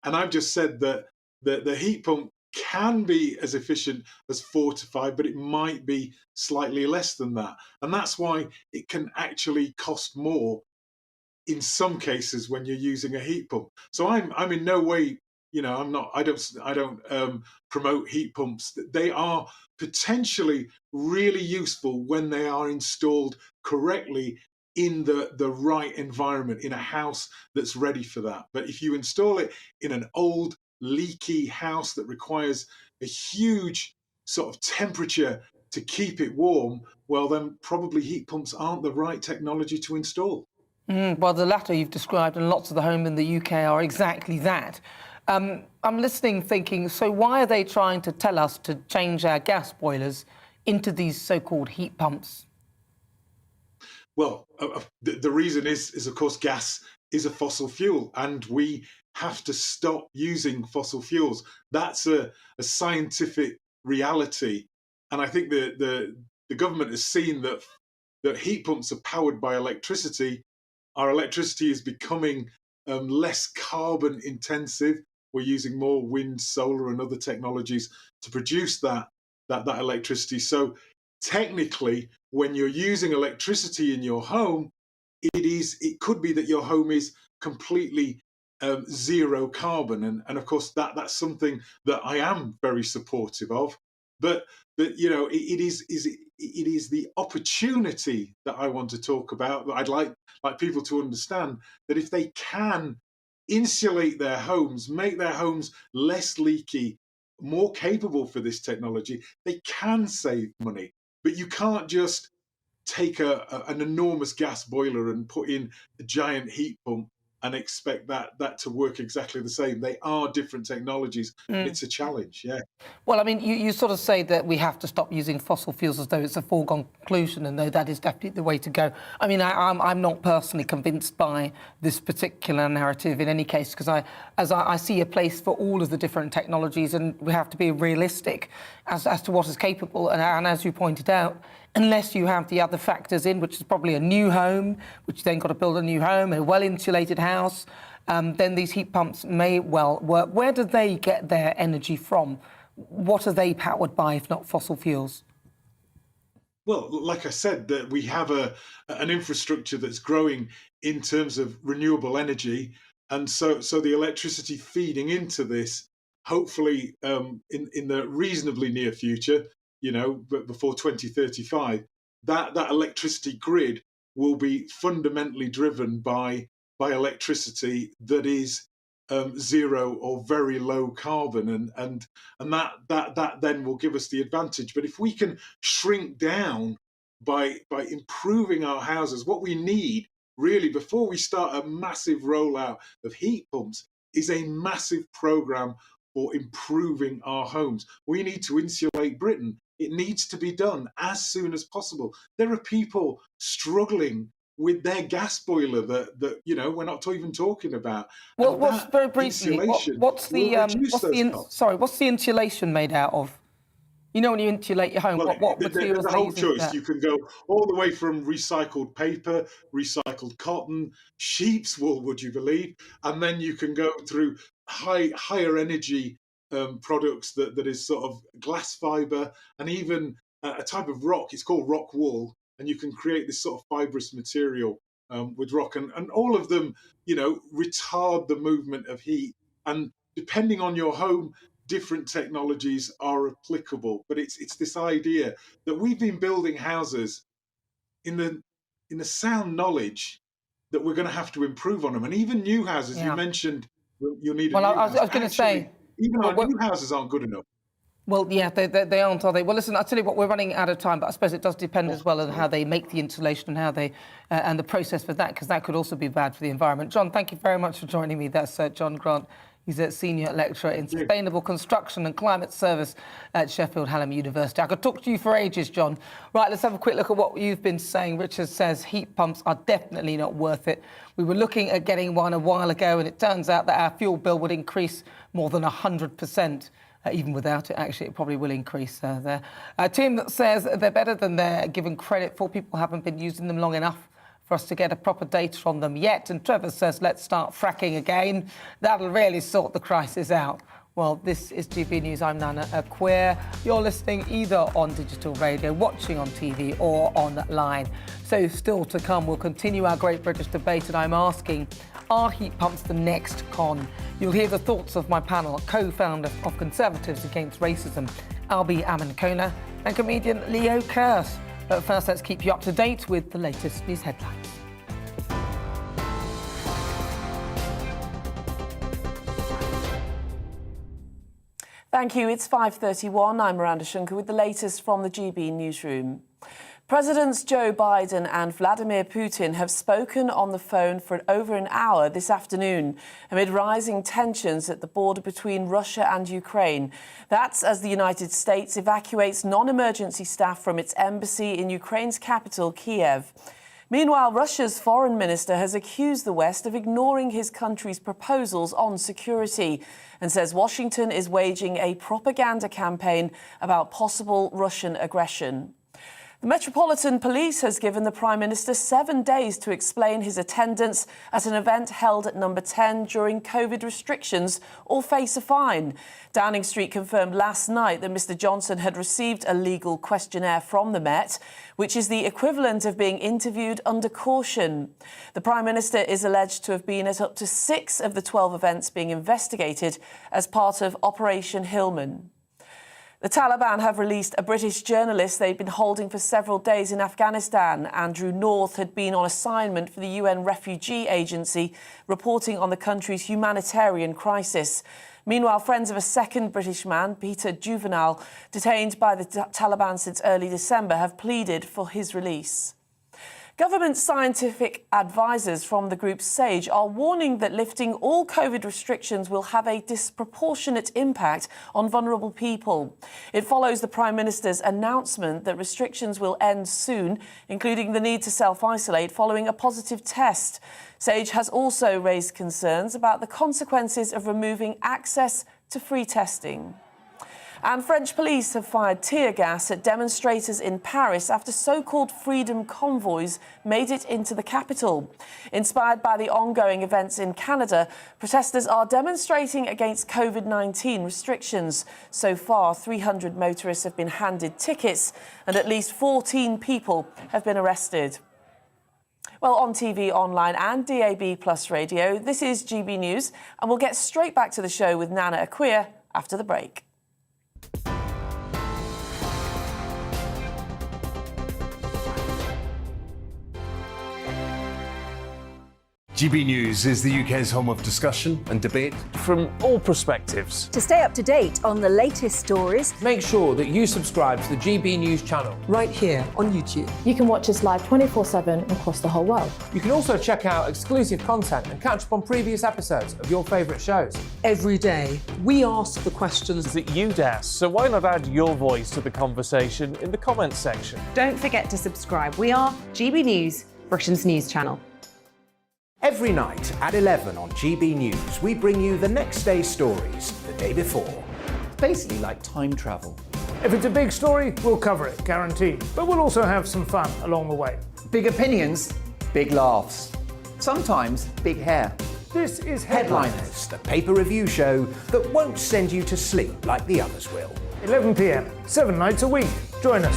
And I've just said that the heat pump can be as efficient as 4 to 5, but it might be slightly less than that. And that's why it can actually cost more in some cases when you're using a heat pump. So I'm in no way, I don't promote heat pumps. They are potentially really useful when they are installed correctly in the right environment, in a house that's ready for that. But if you install it in an old, leaky house that requires a huge sort of temperature to keep it warm, well, then probably heat pumps aren't the right technology to install. Well, the latter you've described, and lots of the homes in the UK are exactly that. I'm listening, thinking, so why are they trying to tell us to change our gas boilers into these so-called heat pumps? Well, the reason is, of course, gas is a fossil fuel, and we have to stop using fossil fuels. That's a scientific reality. And I think the government has seen that heat pumps are powered by electricity. Our electricity is becoming less carbon intensive. We're using more wind, solar, and other technologies to produce that electricity. So technically, when you're using electricity in your home, it could be that your home is completely zero carbon, and of course that's something that I am very supportive of. But you know, it is the opportunity that I want to talk about. That I'd like people to understand that if they can insulate their homes, make their homes less leaky, more capable for this technology, they can save money. But you can't just take an enormous gas boiler and put in a giant heat pump and expect that to work exactly the same. They are different technologies, and it's a challenge, yeah. Well, I mean, you sort of say that we have to stop using fossil fuels as though it's a foregone conclusion and though that is definitely the way to go. I mean, I'm not personally convinced by this particular narrative in any case, because I see a place for all of the different technologies, and we have to be realistic as to what is capable. And as you pointed out, unless you have the other factors in, which is probably a new home, which you then got to build a new home, a well-insulated house, then these heat pumps may well work. Where do they get their energy from? What are they powered by, if not fossil fuels? Well, like I said, that we have an infrastructure that's growing in terms of renewable energy, and so the electricity feeding into this, hopefully in the reasonably near future, you know, but before 2035, that electricity grid will be fundamentally driven by electricity that is zero or very low carbon, and that then will give us the advantage. But if we can shrink down by improving our houses, what we need really before we start a massive rollout of heat pumps is a massive program for improving our homes. We need to insulate Britain. It needs to be done as soon as possible. There are people struggling with their gas boiler that you know we're not even talking about. Well, what's very briefly? What's the insulation made out of? You know, when you insulate your home, well, what materials? There's a whole choice. You can go all the way from recycled paper, recycled cotton, sheep's wool, would you believe? And then you can go through higher energy products that is sort of glass fiber, and even a type of rock. It's called rock wool, and you can create this sort of fibrous material with rock, and all of them, you know, retard the movement of heat. And depending on your home, different technologies are applicable. But it's this idea that we've been building houses in the sound knowledge that we're going to have to improve on them, and even new houses. Yeah. You mentioned you'll need. Well, I was going to say, even our new houses aren't good enough. Well, yeah, they aren't, are they? Well, listen, I'll tell you what, we're running out of time, but I suppose it does depend as well on how they make the insulation and how they and the process for that, because that could also be bad for the environment. John, thank you very much for joining me. That's John Grant. He's a senior lecturer in sustainable construction and climate service at Sheffield Hallam University. I could talk to you for ages, John. Right, let's have a quick look at what you've been saying. Richard says heat pumps are definitely not worth it. We were looking at getting one a while ago, and it turns out that our fuel bill would increase more than 100%. Even without it, actually, it probably will increase there. Tim says they're better than they're given credit for. People haven't been using them long enough for us to get a proper data on them yet. And Trevor says, let's start fracking again. That'll really sort the crisis out. Well, this is GB News. I'm Nana Akua. You're listening either on digital radio, watching on TV or online. So still to come, we'll continue our Great British debate, and I'm asking, are heat pumps the next con? You'll hear the thoughts of my panel, co-founder of Conservatives Against Racism, Albi Amankona, and comedian Leo Kearse. But first, let's keep you up to date with the latest news headlines. Thank you. It's 5:31. I'm Miranda Shunker with the latest from the GB newsroom. Presidents Joe Biden and Vladimir Putin have spoken on the phone for over an hour this afternoon amid rising tensions at the border between Russia and Ukraine. That's as the United States evacuates non-emergency staff from its embassy in Ukraine's capital, Kyiv. Meanwhile, Russia's foreign minister has accused the West of ignoring his country's proposals on security and says Washington is waging a propaganda campaign about possible Russian aggression. The Metropolitan Police has given the Prime Minister 7 days to explain his attendance at an event held at number 10 during COVID restrictions or face a fine. Downing Street confirmed last night that Mr Johnson had received a legal questionnaire from the Met, which is the equivalent of being interviewed under caution. The Prime Minister is alleged to have been at up to 6 of the 12 events being investigated as part of Operation Hillman. The Taliban have released a British journalist they'd been holding for several days in Afghanistan. Andrew North had been on assignment for the UN Refugee Agency, reporting on the country's humanitarian crisis. Meanwhile, friends of a second British man, Peter Juvenal, detained by the Taliban since early December, have pleaded for his release. Government scientific advisors from the group SAGE are warning that lifting all COVID restrictions will have a disproportionate impact on vulnerable people. It follows the Prime Minister's announcement that restrictions will end soon, including the need to self-isolate following a positive test. SAGE has also raised concerns about the consequences of removing access to free testing. And French police have fired tear gas at demonstrators in Paris after so-called freedom convoys made it into the capital. Inspired by the ongoing events in Canada, protesters are demonstrating against COVID-19 restrictions. So far, 300 motorists have been handed tickets and at least 14 people have been arrested. Well, on TV, online and DAB+ radio, this is GB News, and we'll get straight back to the show with Nana Akua after the break. GB News is the UK's home of discussion and debate from all perspectives. To stay up to date on the latest stories, make sure that you subscribe to the GB News channel right here on YouTube. You can watch us live 24/7 across the whole world. You can also check out exclusive content and catch up on previous episodes of your favourite shows. Every day, we ask the questions that you'd ask, so why not add your voice to the conversation in the comments section? Don't forget to subscribe. We are GB News, Britain's news channel. Every night at 11 on GB News, we bring you the next day's stories the day before. It's basically like time travel. If it's a big story, we'll cover it, guaranteed. But we'll also have some fun along the way. Big opinions, big laughs. Sometimes big hair. This is Headliners, the paper review show that won't send you to sleep like the others will. 11 p.m, 7 nights a week. Join us.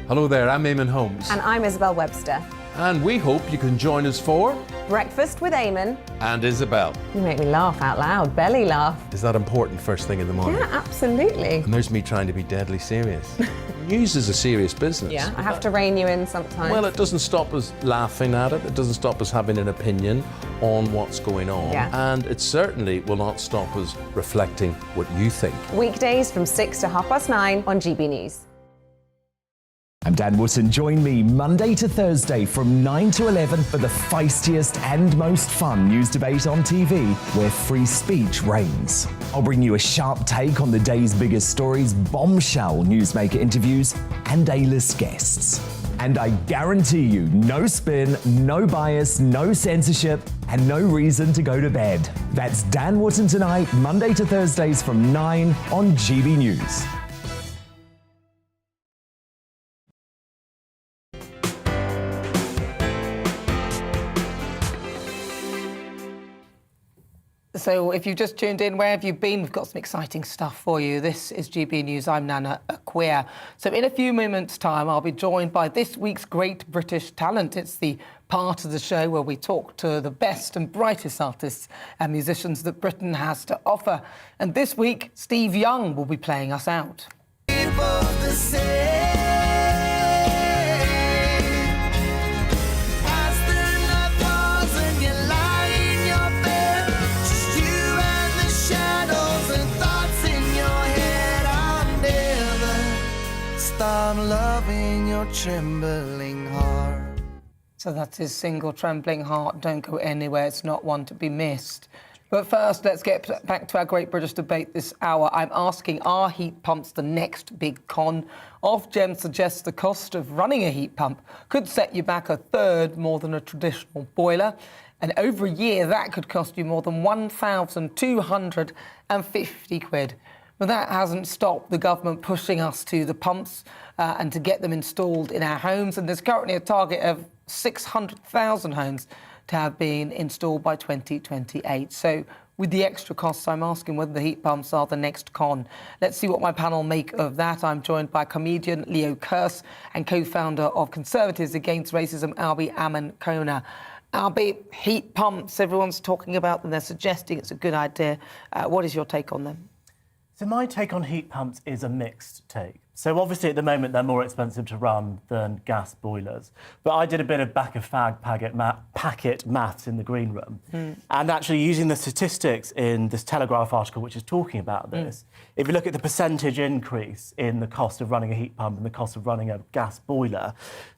Hello there, I'm Eamon Holmes. And I'm Isabel Webster. And we hope you can join us for Breakfast with Eamon and Isabel. You make me laugh out loud, belly laugh. Is that important first thing in the morning? Yeah, absolutely. And there's me trying to be deadly serious. News is a serious business. Yeah, I have to rein you in sometimes. Well, it doesn't stop us laughing at it. It doesn't stop us having an opinion on what's going on. Yeah. And it certainly will not stop us reflecting what you think. Weekdays from 6 to 9:30 on GB News. I'm Dan Wootton. Join me Monday to Thursday from 9 to 11 for the feistiest and most fun news debate on TV, where free speech reigns. I'll bring you a sharp take on the day's biggest stories, bombshell newsmaker interviews, and A-list guests. And I guarantee you, no spin, no bias, no censorship, and no reason to go to bed. That's Dan Wootton tonight, Monday to Thursdays from 9 on GB News. So if you've just tuned in, where have you been? We've got some exciting stuff for you. This is GB News. I'm Nana Akua. So in a few moments' time, I'll be joined by this week's Great British Talent. It's the part of the show where we talk to the best and brightest artists and musicians that Britain has to offer. And this week, Steve Young will be playing us out. I'm loving your trembling heart. So that's his single, Trembling Heart. Don't go anywhere, it's not one to be missed. But first, let's get back to our Great British Debate this hour. I'm asking, are heat pumps the next big con? Ofgem suggests the cost of running a heat pump could set you back a third more than a traditional boiler. And over a year, that could cost you more than 1,250 quid. But that hasn't stopped the government pushing us to the pumps and to get them installed in our homes. And there's currently a target of 600,000 homes to have been installed by 2028. So with the extra costs, I'm asking whether the heat pumps are the next con. Let's see what my panel make of that. I'm joined by comedian Leo Kearse and co-founder of Conservatives Against Racism, Albi Aman-Kona. Albi, heat pumps, everyone's talking about them. They're suggesting it's a good idea. What is your take on them? So my take on heat pumps is a mixed take. So obviously at the moment they're more expensive to run than gas boilers. But I did a bit of back-of-fag packet maths in the green room. And actually using the statistics in this Telegraph article which is talking about this, if you look at the percentage increase in the cost of running a heat pump and the cost of running a gas boiler,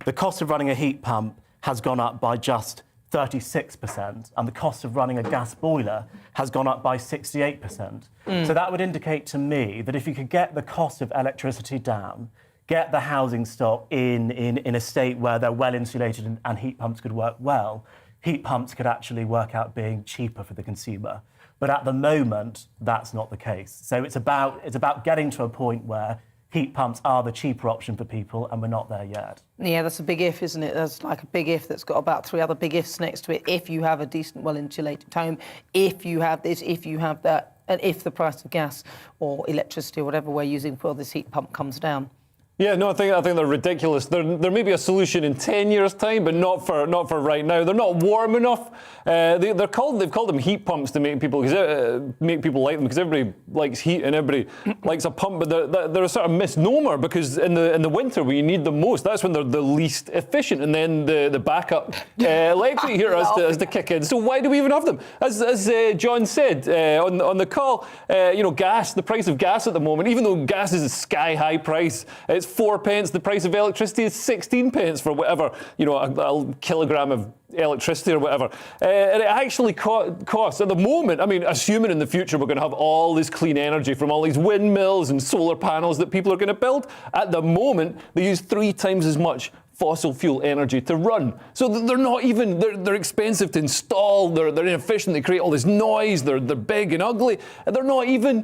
the cost of running a heat pump has gone up by just 36%, and the cost of running a gas boiler has gone up by 68%. So that would indicate to me that if you could get the cost of electricity down, get the housing stock in a state where they're well insulated and heat pumps could work well, heat pumps could actually work out being cheaper for the consumer. But at the moment, that's not the case. So it's about getting to a point where heat pumps are the cheaper option for people, and we're not there yet. Yeah, that's a big if, isn't it? That's like a big if that's got about 3 other big ifs next to it. If you have a decent, well-insulated home, if you have this, if you have that, and if the price of gas or electricity or whatever we're using for this heat pump comes down. Yeah, no, I think they're ridiculous. There may be a solution in 10 years' time, but not for right now. They're not warm enough. They've called them heat pumps to make people like them, because everybody likes heat and everybody likes a pump. But they're a sort of misnomer, because in the winter when you need them most, that's when they're the least efficient, and then the backup electric here has to kick in. So why do we even have them? As John said on the call, gas. The price of gas at the moment, even though gas is a sky-high price, it's 4 pence. The price of electricity is 16 pence for whatever, a kilogram of electricity or whatever. And it actually costs, at the moment, I mean, assuming in the future we're going to have all this clean energy from all these windmills and solar panels that people are going to build, at the moment they use 3 times as much fossil fuel energy to run. So they're not even, they're expensive to install, they're inefficient, they create all this noise, they're big and ugly, and they're not even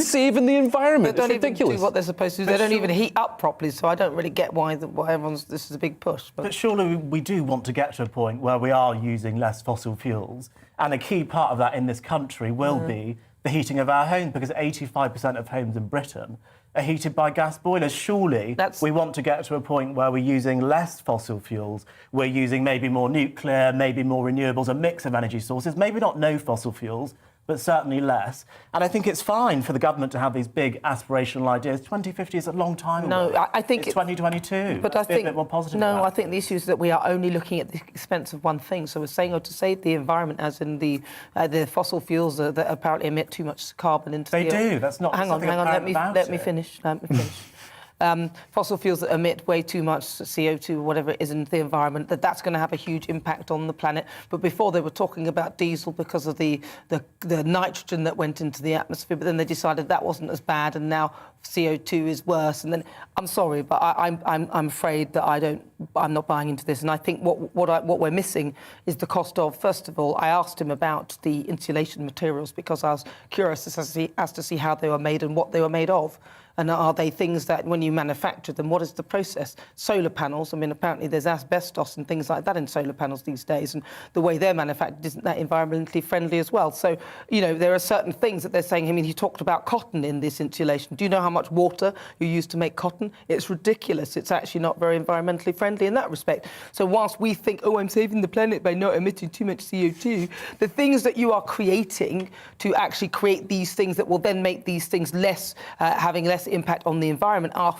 saving the environment. They don't it's ridiculous. even do what they're supposed to do. They don't even heat up properly, so I don't really get why this is a big push. But surely we do want to get to a point where we are using less fossil fuels, and a key part of that in this country will be the heating of our homes, because 85% of homes in Britain are heated by gas boilers. Surely we want to get to a point where we're using less fossil fuels, we're using maybe more nuclear, maybe more renewables, a mix of energy sources, maybe not no fossil fuels, but certainly less. And I think it's fine for the government to have these big aspirational ideas. 2050 is a long time away. No, I think it's 2022. But Let's be a bit more positive. No, I think the issue is that we are only looking at the expense of one thing. So we're saying, to save the environment, as in the fossil fuels that apparently emit too much carbon into the... They do. That's not... Hang on. Let me finish. Fossil fuels that emit way too much CO2 or whatever it is into the environment, that's going to have a huge impact on the planet. But before they were talking about diesel because of the nitrogen that went into the atmosphere, but then they decided that wasn't as bad, and now CO2 is worse. And then, I'm sorry, but I'm afraid that I'm not buying into this. And I think what we're missing is the cost of, first of all, I asked him about the insulation materials because I was curious as to see how they were made and what they were made of. And are they things that, when you manufacture them, what is the process? Solar panels, I mean, apparently there's asbestos and things like that in solar panels these days, and the way they're manufactured isn't that environmentally friendly as well. So, there are certain things that they're saying. I mean, he talked about cotton in this insulation. Do you know how much water you use to make cotton? It's ridiculous. It's actually not very environmentally friendly in that respect. So whilst we think, I'm saving the planet by not emitting too much CO2, the things that you are creating to actually create these things that will then make these things having less impact on the environment are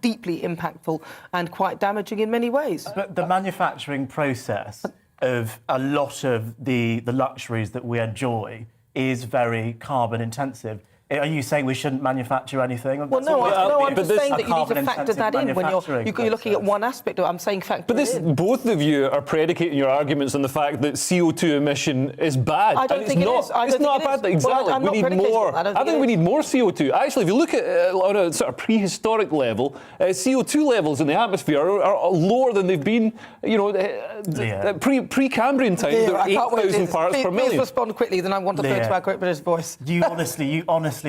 deeply impactful and quite damaging in many ways. But the manufacturing process of a lot of the luxuries that we enjoy is very carbon intensive. Are you saying we shouldn't manufacture anything? Well, no, I'm just saying that you need to factor that in when you're looking at one aspect of it. I'm saying factor it in. Both of you are predicating your arguments on the fact that CO2 emission is bad. I don't think it is. It's not a bad thing. Exactly. We need more. I think we need more CO2. Actually, if you look at on a sort of prehistoric level, CO2 levels in the atmosphere are lower than they've been, pre-Cambrian times. They're 8,000 parts per million. Please respond quickly, then I want to go to our Great British Voice. You honestly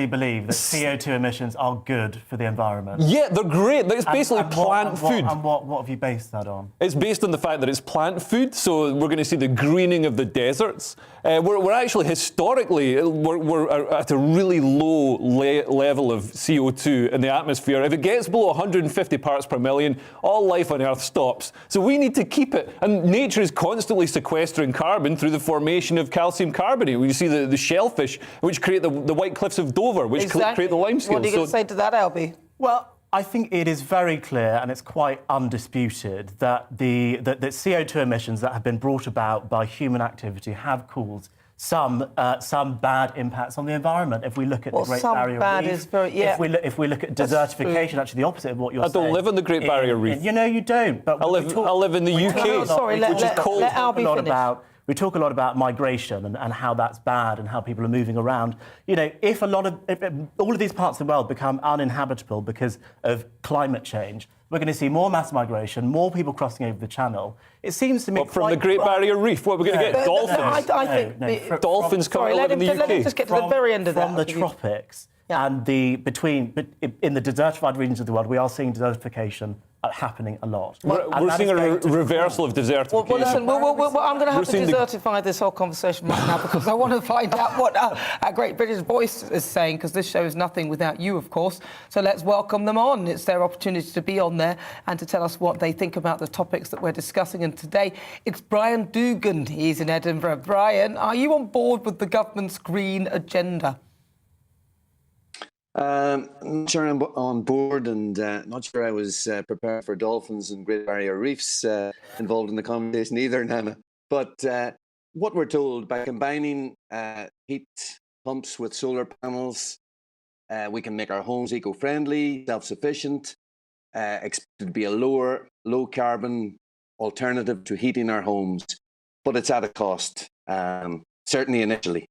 believe that CO2 emissions are good for the environment? Yeah, they're great. It's basically plant food. And what have you based that on? It's based on the fact that it's plant food, so we're going to see the greening of the deserts. We're actually historically we're at a really low level of CO2 in the atmosphere. If it gets below 150 parts per million, all life on Earth stops. So we need to keep it. And nature is constantly sequestering carbon through the formation of calcium carbonate. You see the shellfish, which create the white cliffs of Dover, which create the limestone. What are you going to say to that, Albie? Well, I think it is very clear, and it's quite undisputed, that the CO2 emissions that have been brought about by human activity have caused some bad impacts on the environment. If we look at the Great Barrier Reef, if we look at desertification, actually the opposite of what you're saying. I don't live in the Great Barrier Reef. You know you don't. But I live in the UK. Which is cold. Let Albie finish. We talk a lot about migration and how that's bad and how people are moving around. If all of these parts of the world become uninhabitable because of climate change, we're going to see more mass migration, more people crossing over the Channel. It seems to me from the Great Barrier Reef, what we're going to get? Dolphins? I think dolphins coming over in the UK. Let me just get to the very end of that. From the tropics and in the desertified regions of the world, we are seeing desertification happening a lot. We're seeing a reversal of desertification. Well, listen, I'm going to have to desertify this whole conversation right now because I want to find out what our Great British Voice is saying, because this show is nothing without you, of course. So let's welcome them on. It's their opportunity to be on there and to tell us what they think about the topics that we're discussing. And today, it's Brian Dugan. He's in Edinburgh. Brian, are you on board with the government's green agenda? Not sure I'm on board, and not sure I was prepared for dolphins and Great Barrier Reefs involved in the conversation either, Nana. But what we're told, by combining heat pumps with solar panels, we can make our homes eco-friendly, self-sufficient, expected to be a low-carbon alternative to heating our homes. But it's at a cost, certainly initially.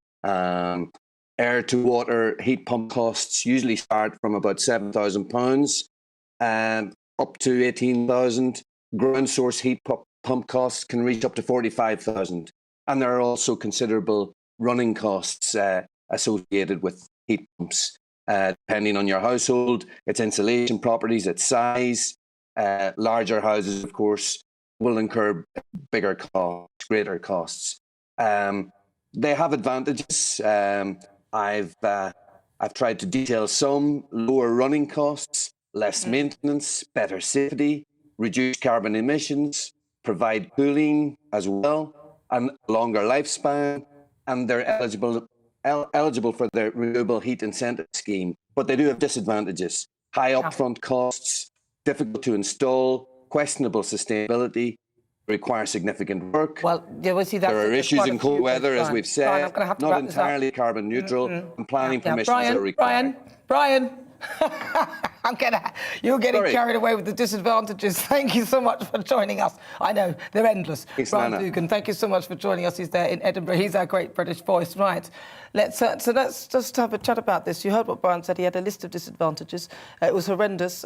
Air-to-water heat pump costs usually start from about £7,000 up to £18,000. Ground source heat pump costs can reach up to £45,000. And there are also considerable running costs associated with heat pumps, depending on your household, its insulation properties, its size. Larger houses, of course, will incur bigger costs, greater costs. They have advantages. I've tried to detail some: lower running costs, less maintenance, better safety, reduced carbon emissions, provide cooling as well, and longer lifespan, and they're eligible for the renewable heat incentive scheme. But they do have disadvantages: high upfront costs, difficult to install, questionable sustainability, require significant work. Well, we see that. There are issues in cold weather, as we've said, not entirely carbon neutral, and planning permissions are required. Brian, you're getting carried away with the disadvantages. Thank you so much for joining us. I know, they're endless. Thanks, Brian Nana. Dugan, thank you so much for joining us. He's there in Edinburgh. He's our Great British Voice. Right. Let's just have a chat about this. You heard what Brian said. He had a list of disadvantages. It was horrendous.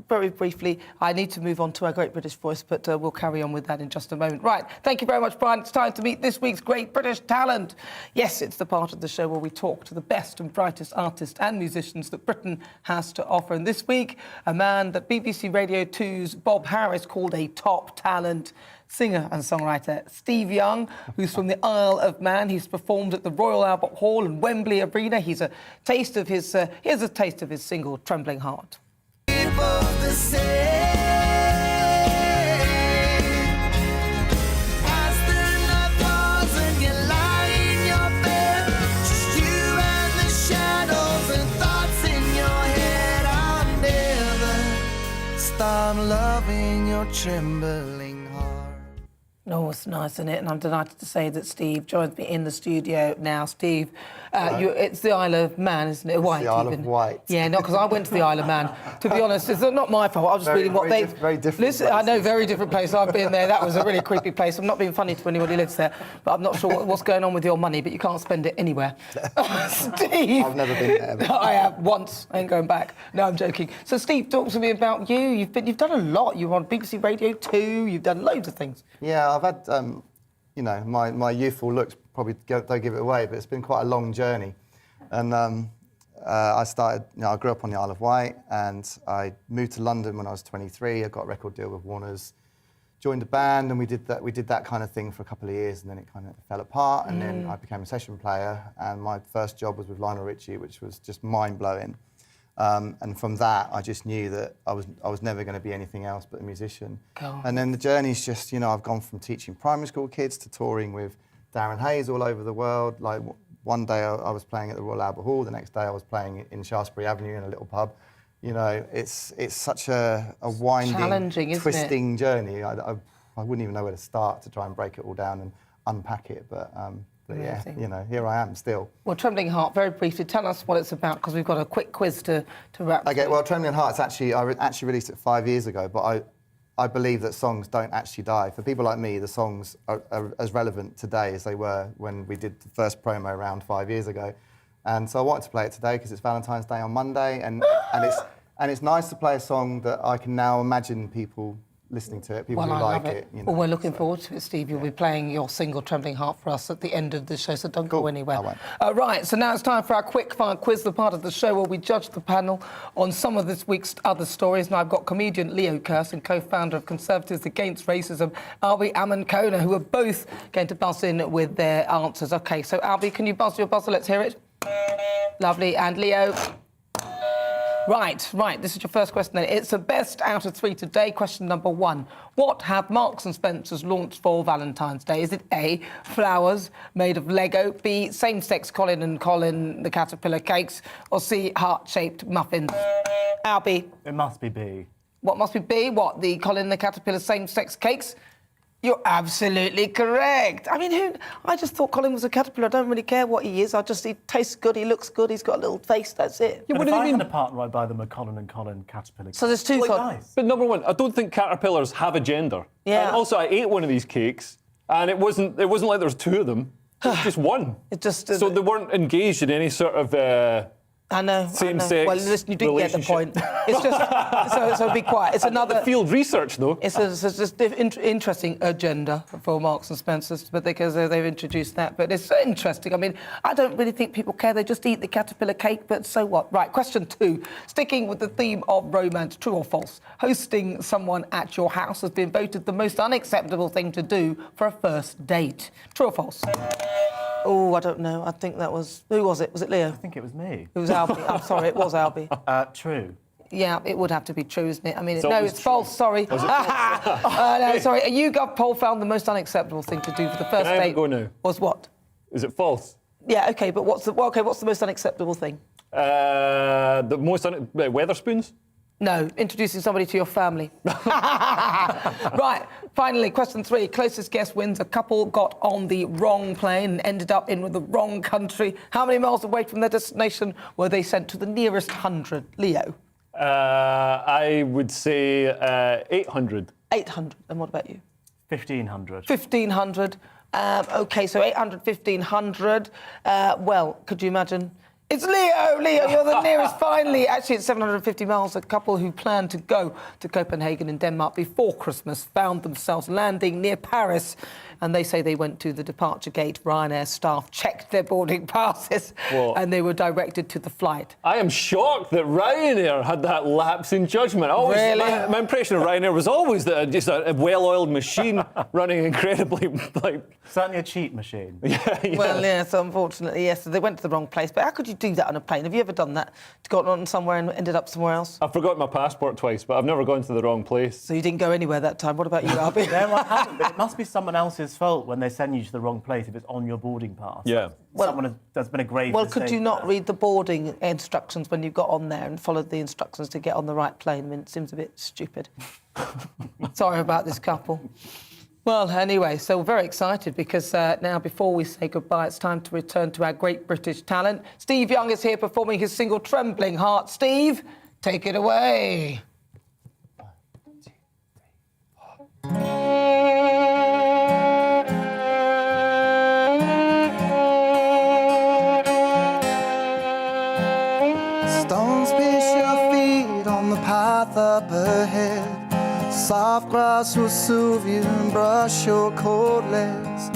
Very briefly, I need to move on to our Great British Voice, but we'll carry on with that in just a moment. Right. Thank you very much, Brian. It's time to meet this week's Great British Talent. Yes, it's the part of the show where we talk to the best and brightest artists and musicians that Britain has to offer. And this week, a man that BBC Radio 2's Bob Harris called a top talent, singer and songwriter Steve Young, who's from the Isle of Man. He's performed at the Royal Albert Hall and Wembley Arena. Here's a taste of his single, Trembling Heart. I'm loving your trembling heart. Oh, it's nice, isn't it? And I'm delighted to say that Steve joins me in the studio now. Steve, it's the Isle of Man, isn't it? Wight, the Isle even. of Wight. Yeah, not because I went to the Isle of Man. To be honest, it's not my fault. I was just reading what they... Very different Listen, I know, very different place. I've been there. That was a really creepy place. I'm not being funny to anybody who lives there, but I'm not sure what's going on with your money, but you can't spend it anywhere. Steve! I've never been there. But... I have, once. I ain't going back. No, I'm joking. So, Steve, talk to me about you. You've done a lot. You were on BBC Radio 2. You've done loads of things. Yeah, I've had... you know, my youthful looks probably don't give it away, but it's been quite a long journey. And I started, I grew up on the Isle of Wight, and I moved to London when I was 23. I got a record deal with Warner's, joined a band, and we did that kind of thing for a couple of years, and then it kind of fell apart, and then I became a session player, and my first job was with Lionel Richie, which was just mind-blowing. And from that, I just knew that I was never going to be anything else but a musician. And then the journey's just, I've gone from teaching primary school kids to touring with Darren Hayes all over the world. Like one day I was playing at the Royal Albert Hall, the next day I was playing in Shaftesbury Avenue in a little pub. It's such a winding, twisting journey. I wouldn't even know where to start to try and break it all down and unpack it, but yeah, here I am still. Well, Trembling Heart, very briefly, tell us what it's about, because we've got a quick quiz to wrap. Okay, well, Trembling Heart, I actually released it 5 years ago, but I believe that songs don't actually die. For people like me, the songs are as relevant today as they were when we did the first promo round 5 years ago. And so I wanted to play it today because it's Valentine's Day on Monday, and it's nice to play a song that I can now imagine people listening to it, people who like it. Well, we're looking forward to it, Steve. You'll be playing your single Trembling Heart for us at the end of the show, so don't go anywhere. I won't. Right, so now it's time for our quick fire quiz, the part of the show where we judge the panel on some of this week's other stories. And I've got comedian Leo Kirsten, co-founder of Conservatives Against Racism, Albie Amankona, who are both going to buzz in with their answers. OK, so Albie, can you buzz your buzzer? Let's hear it. Lovely. And Leo... Right. This is your first question then. It's a best out of three today. Question number one. What have Marks and Spencer's launched for Valentine's Day? Is it A, flowers made of Lego, B, same-sex Colin and Colin the caterpillar cakes, or C, heart-shaped muffins? Albie? It must be B. What must be B? What, the Colin the caterpillar same-sex cakes? You're absolutely correct. I mean, I just thought Colin was a caterpillar. I don't really care what he is. He tastes good, he looks good, he's got a little face, that's it. Yeah, but if I had a partner, I'd buy them a Colin and Colin caterpillar. So there's two... Nice. But number one, I don't think caterpillars have a gender. Yeah. And also, I ate one of these cakes, and it wasn't like there was two of them. It was just one. So they weren't engaged in any sort of... I know. Same-sex. Well, listen, you didn't get the point. It's just so be quiet. It's another field research, though. It's just interesting agenda for Marks and Spencer's, but because they've introduced that. But it's interesting. I mean, I don't really think people care. They just eat the caterpillar cake. But so what? Right. Question two. Sticking with the theme of romance, true or false? Hosting someone at your house has been voted the most unacceptable thing to do for a first date. True or false? Oh, I don't know. I think that was... Who was it? Was it Leo? I think it was me. It was Albie. I'm sorry, it was Albie. True. Yeah, it would have to be true, isn't it? I mean, So no, it's it's false, sorry. Was it false? No, sorry. A YouGov poll found the most unacceptable thing to do for the first Can I have a date go now? was what? Is it false? Yeah, OK, but what's the most unacceptable thing? The most... Weatherspoons? No, introducing somebody to your family. Right, finally, question three. Closest guess wins. A couple got on the wrong plane and ended up in the wrong country. How many miles away from their destination were they sent to the nearest 100? Leo? I would say 800. 800. And what about you? 1,500. 1,500. OK, so 800, 1,500. Well, could you imagine... It's Leo! Leo, you're the nearest, finally. Actually, it's 750 miles. A couple who planned to go to Copenhagen in Denmark before Christmas found themselves landing near Paris, and they say they went to the departure gate. Ryanair staff checked their boarding passes, and they were directed to the flight. I am shocked that Ryanair had that lapse in judgment. Really? My impression of Ryanair was always that just a well-oiled machine running incredibly, Certainly a cheat machine. Yeah. Well, yes, unfortunately, yes. So they went to the wrong place. But how could you do that on a plane? Have you ever done that? Got on somewhere and ended up somewhere else? I've forgotten my passport twice, but I've never gone to the wrong place. So you didn't go anywhere that time. What about you, Albie? No, I haven't. But it must be someone else's fault when they send you to the wrong place if it's on your boarding pass. Yeah. There's been a grave mistake. Could you not read the boarding instructions when you got on there and followed the instructions to get on the right plane? I mean, it seems a bit stupid. Sorry about this couple. Well, anyway, so we're very excited because now, before we say goodbye, it's time to return to our great British talent. Steve Young is here performing his single Trembling Heart. Steve, take it away. Stones pierce your feet on the path up ahead. Soft grass will soothe you and brush your cold legs.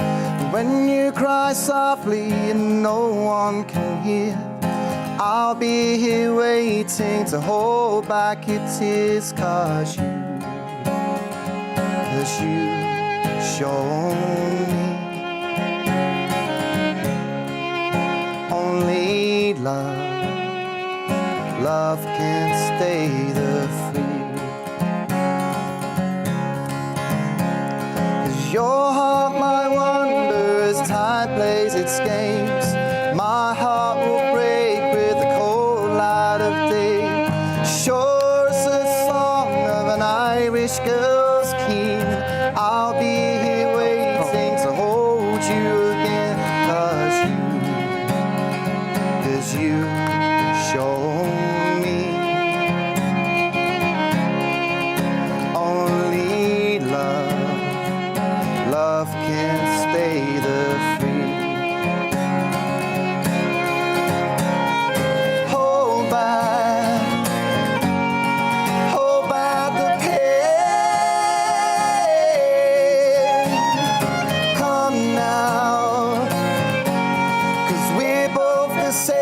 When you cry softly and no one can hear, I'll be here waiting to hold back your tears. Cause you show me only love can stay the free. Your heart might wander as time plays its games. My heart will break with the cold light of day. Sure as the song of an Irish girl's keen, I'll be here waiting to hold you again. Cause you show me only love can stay the free. Hold back the pain. Come now, 'cause we're both the same.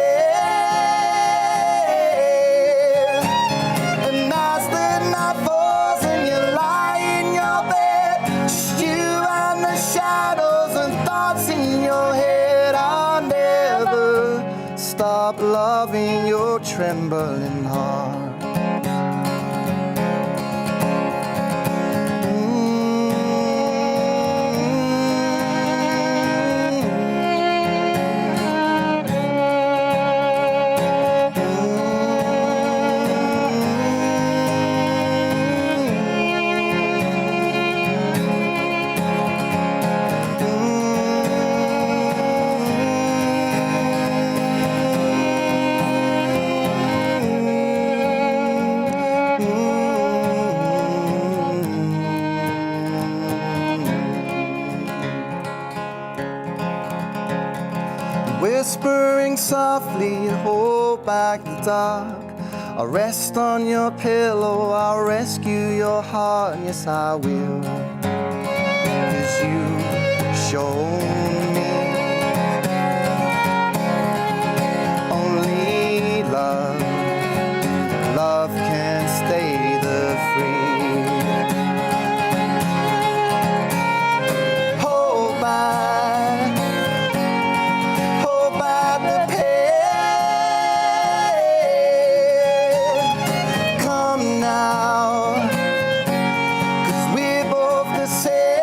And as the night falls and you lie in your bed, just you and the shadows and thoughts in your head, I'll never stop loving your trembling heart. Whispering softly, hold back the dark. I'll rest on your pillow, I'll rescue your heart, yes I will. 'Cause you show me only love can stay the free. Hold back the pain. Come now, 'cause we're both the same.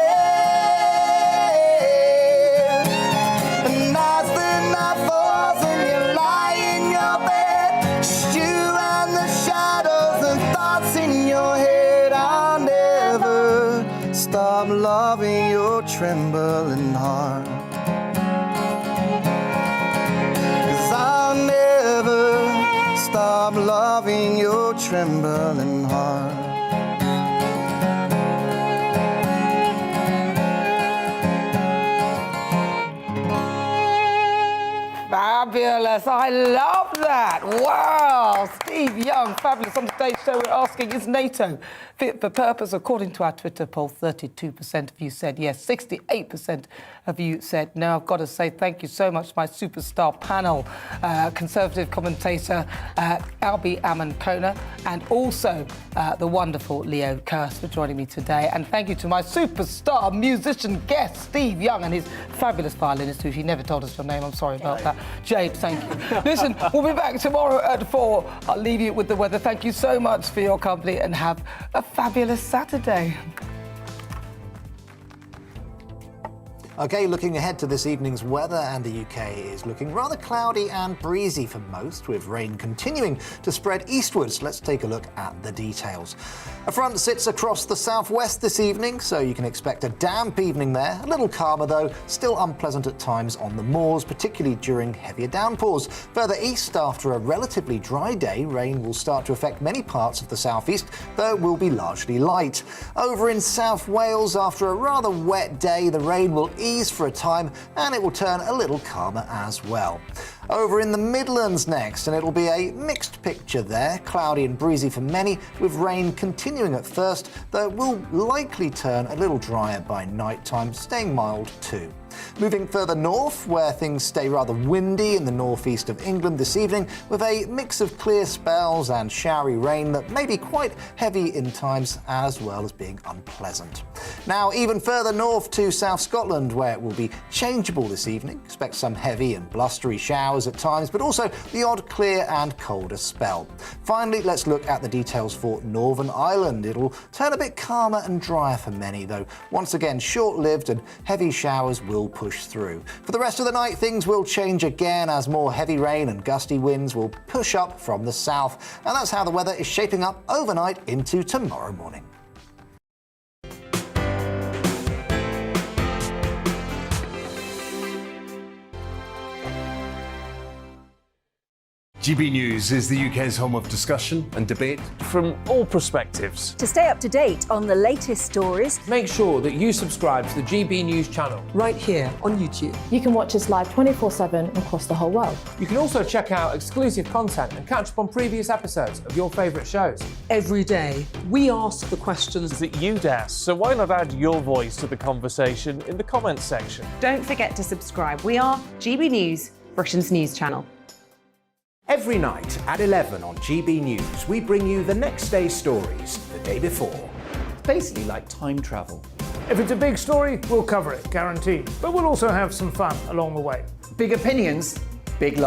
And as the night falls and you lie in your bed, just you and the shadows and thoughts in your head, I'll never stop loving your trembling heart. I'll never stop loving your trembling heart. Fabulous. I love that. Wow. Steve Young, fabulous. On today's show, we're asking, is NATO fit for purpose? According to our Twitter poll, 32% of you said yes, 68% of you said no. I've got to say thank you so much to my superstar panel, Conservative commentator Albie Amankona, and also the wonderful Leo Kirst for joining me today. And thank you to my superstar musician guest, Steve Young, and his fabulous violinist, who he never told us your name. I'm sorry about that. Jade, thank you. Listen, we'll be back tomorrow at 4. I'll leave you with the weather. Thank you so much for your company and have a fabulous Saturday. OK, looking ahead to this evening's weather, and the UK is looking rather cloudy and breezy for most, with rain continuing to spread eastwards. Let's take a look at the details. A front sits across the southwest this evening, so you can expect a damp evening there. A little calmer though, still unpleasant at times on the moors, particularly during heavier downpours. Further east, after a relatively dry day, rain will start to affect many parts of the southeast, though it will be largely light. Over in South Wales, after a rather wet day, the rain will ease for a time and it will turn a little calmer as well. Over in the Midlands next, and it'll be a mixed picture there, cloudy and breezy for many, with rain continuing at first, though it will likely turn a little drier by night time, staying mild too. Moving further north, where things stay rather windy in the northeast of England this evening, with a mix of clear spells and showery rain that may be quite heavy in times, as well as being unpleasant. Now, even further north to South Scotland, where it will be changeable this evening. Expect some heavy and blustery showers at times, but also the odd clear and colder spell. Finally, let's look at the details for Northern Ireland. It'll turn a bit calmer and drier for many, though once again short-lived, and heavy showers will push through. For the rest of the night, things will change again as more heavy rain and gusty winds will push up from the south. And that's how the weather is shaping up overnight into tomorrow morning. GB News is the UK's home of discussion and debate from all perspectives. To stay up to date on the latest stories, Make sure that you subscribe to the GB News channel. Right here on YouTube. You can watch us live 24/7 across the whole world. You can also check out exclusive content and catch up on previous episodes of your favourite shows. Every day, we ask the questions that you'd ask, so why not add your voice to the conversation in the comments section? Don't forget to subscribe. We are GB News, Britain's news channel. Every night at 11 on GB News, we bring you the next day's stories the day before. Basically like time travel. If it's a big story, we'll cover it, guaranteed. But we'll also have some fun along the way. Big opinions, big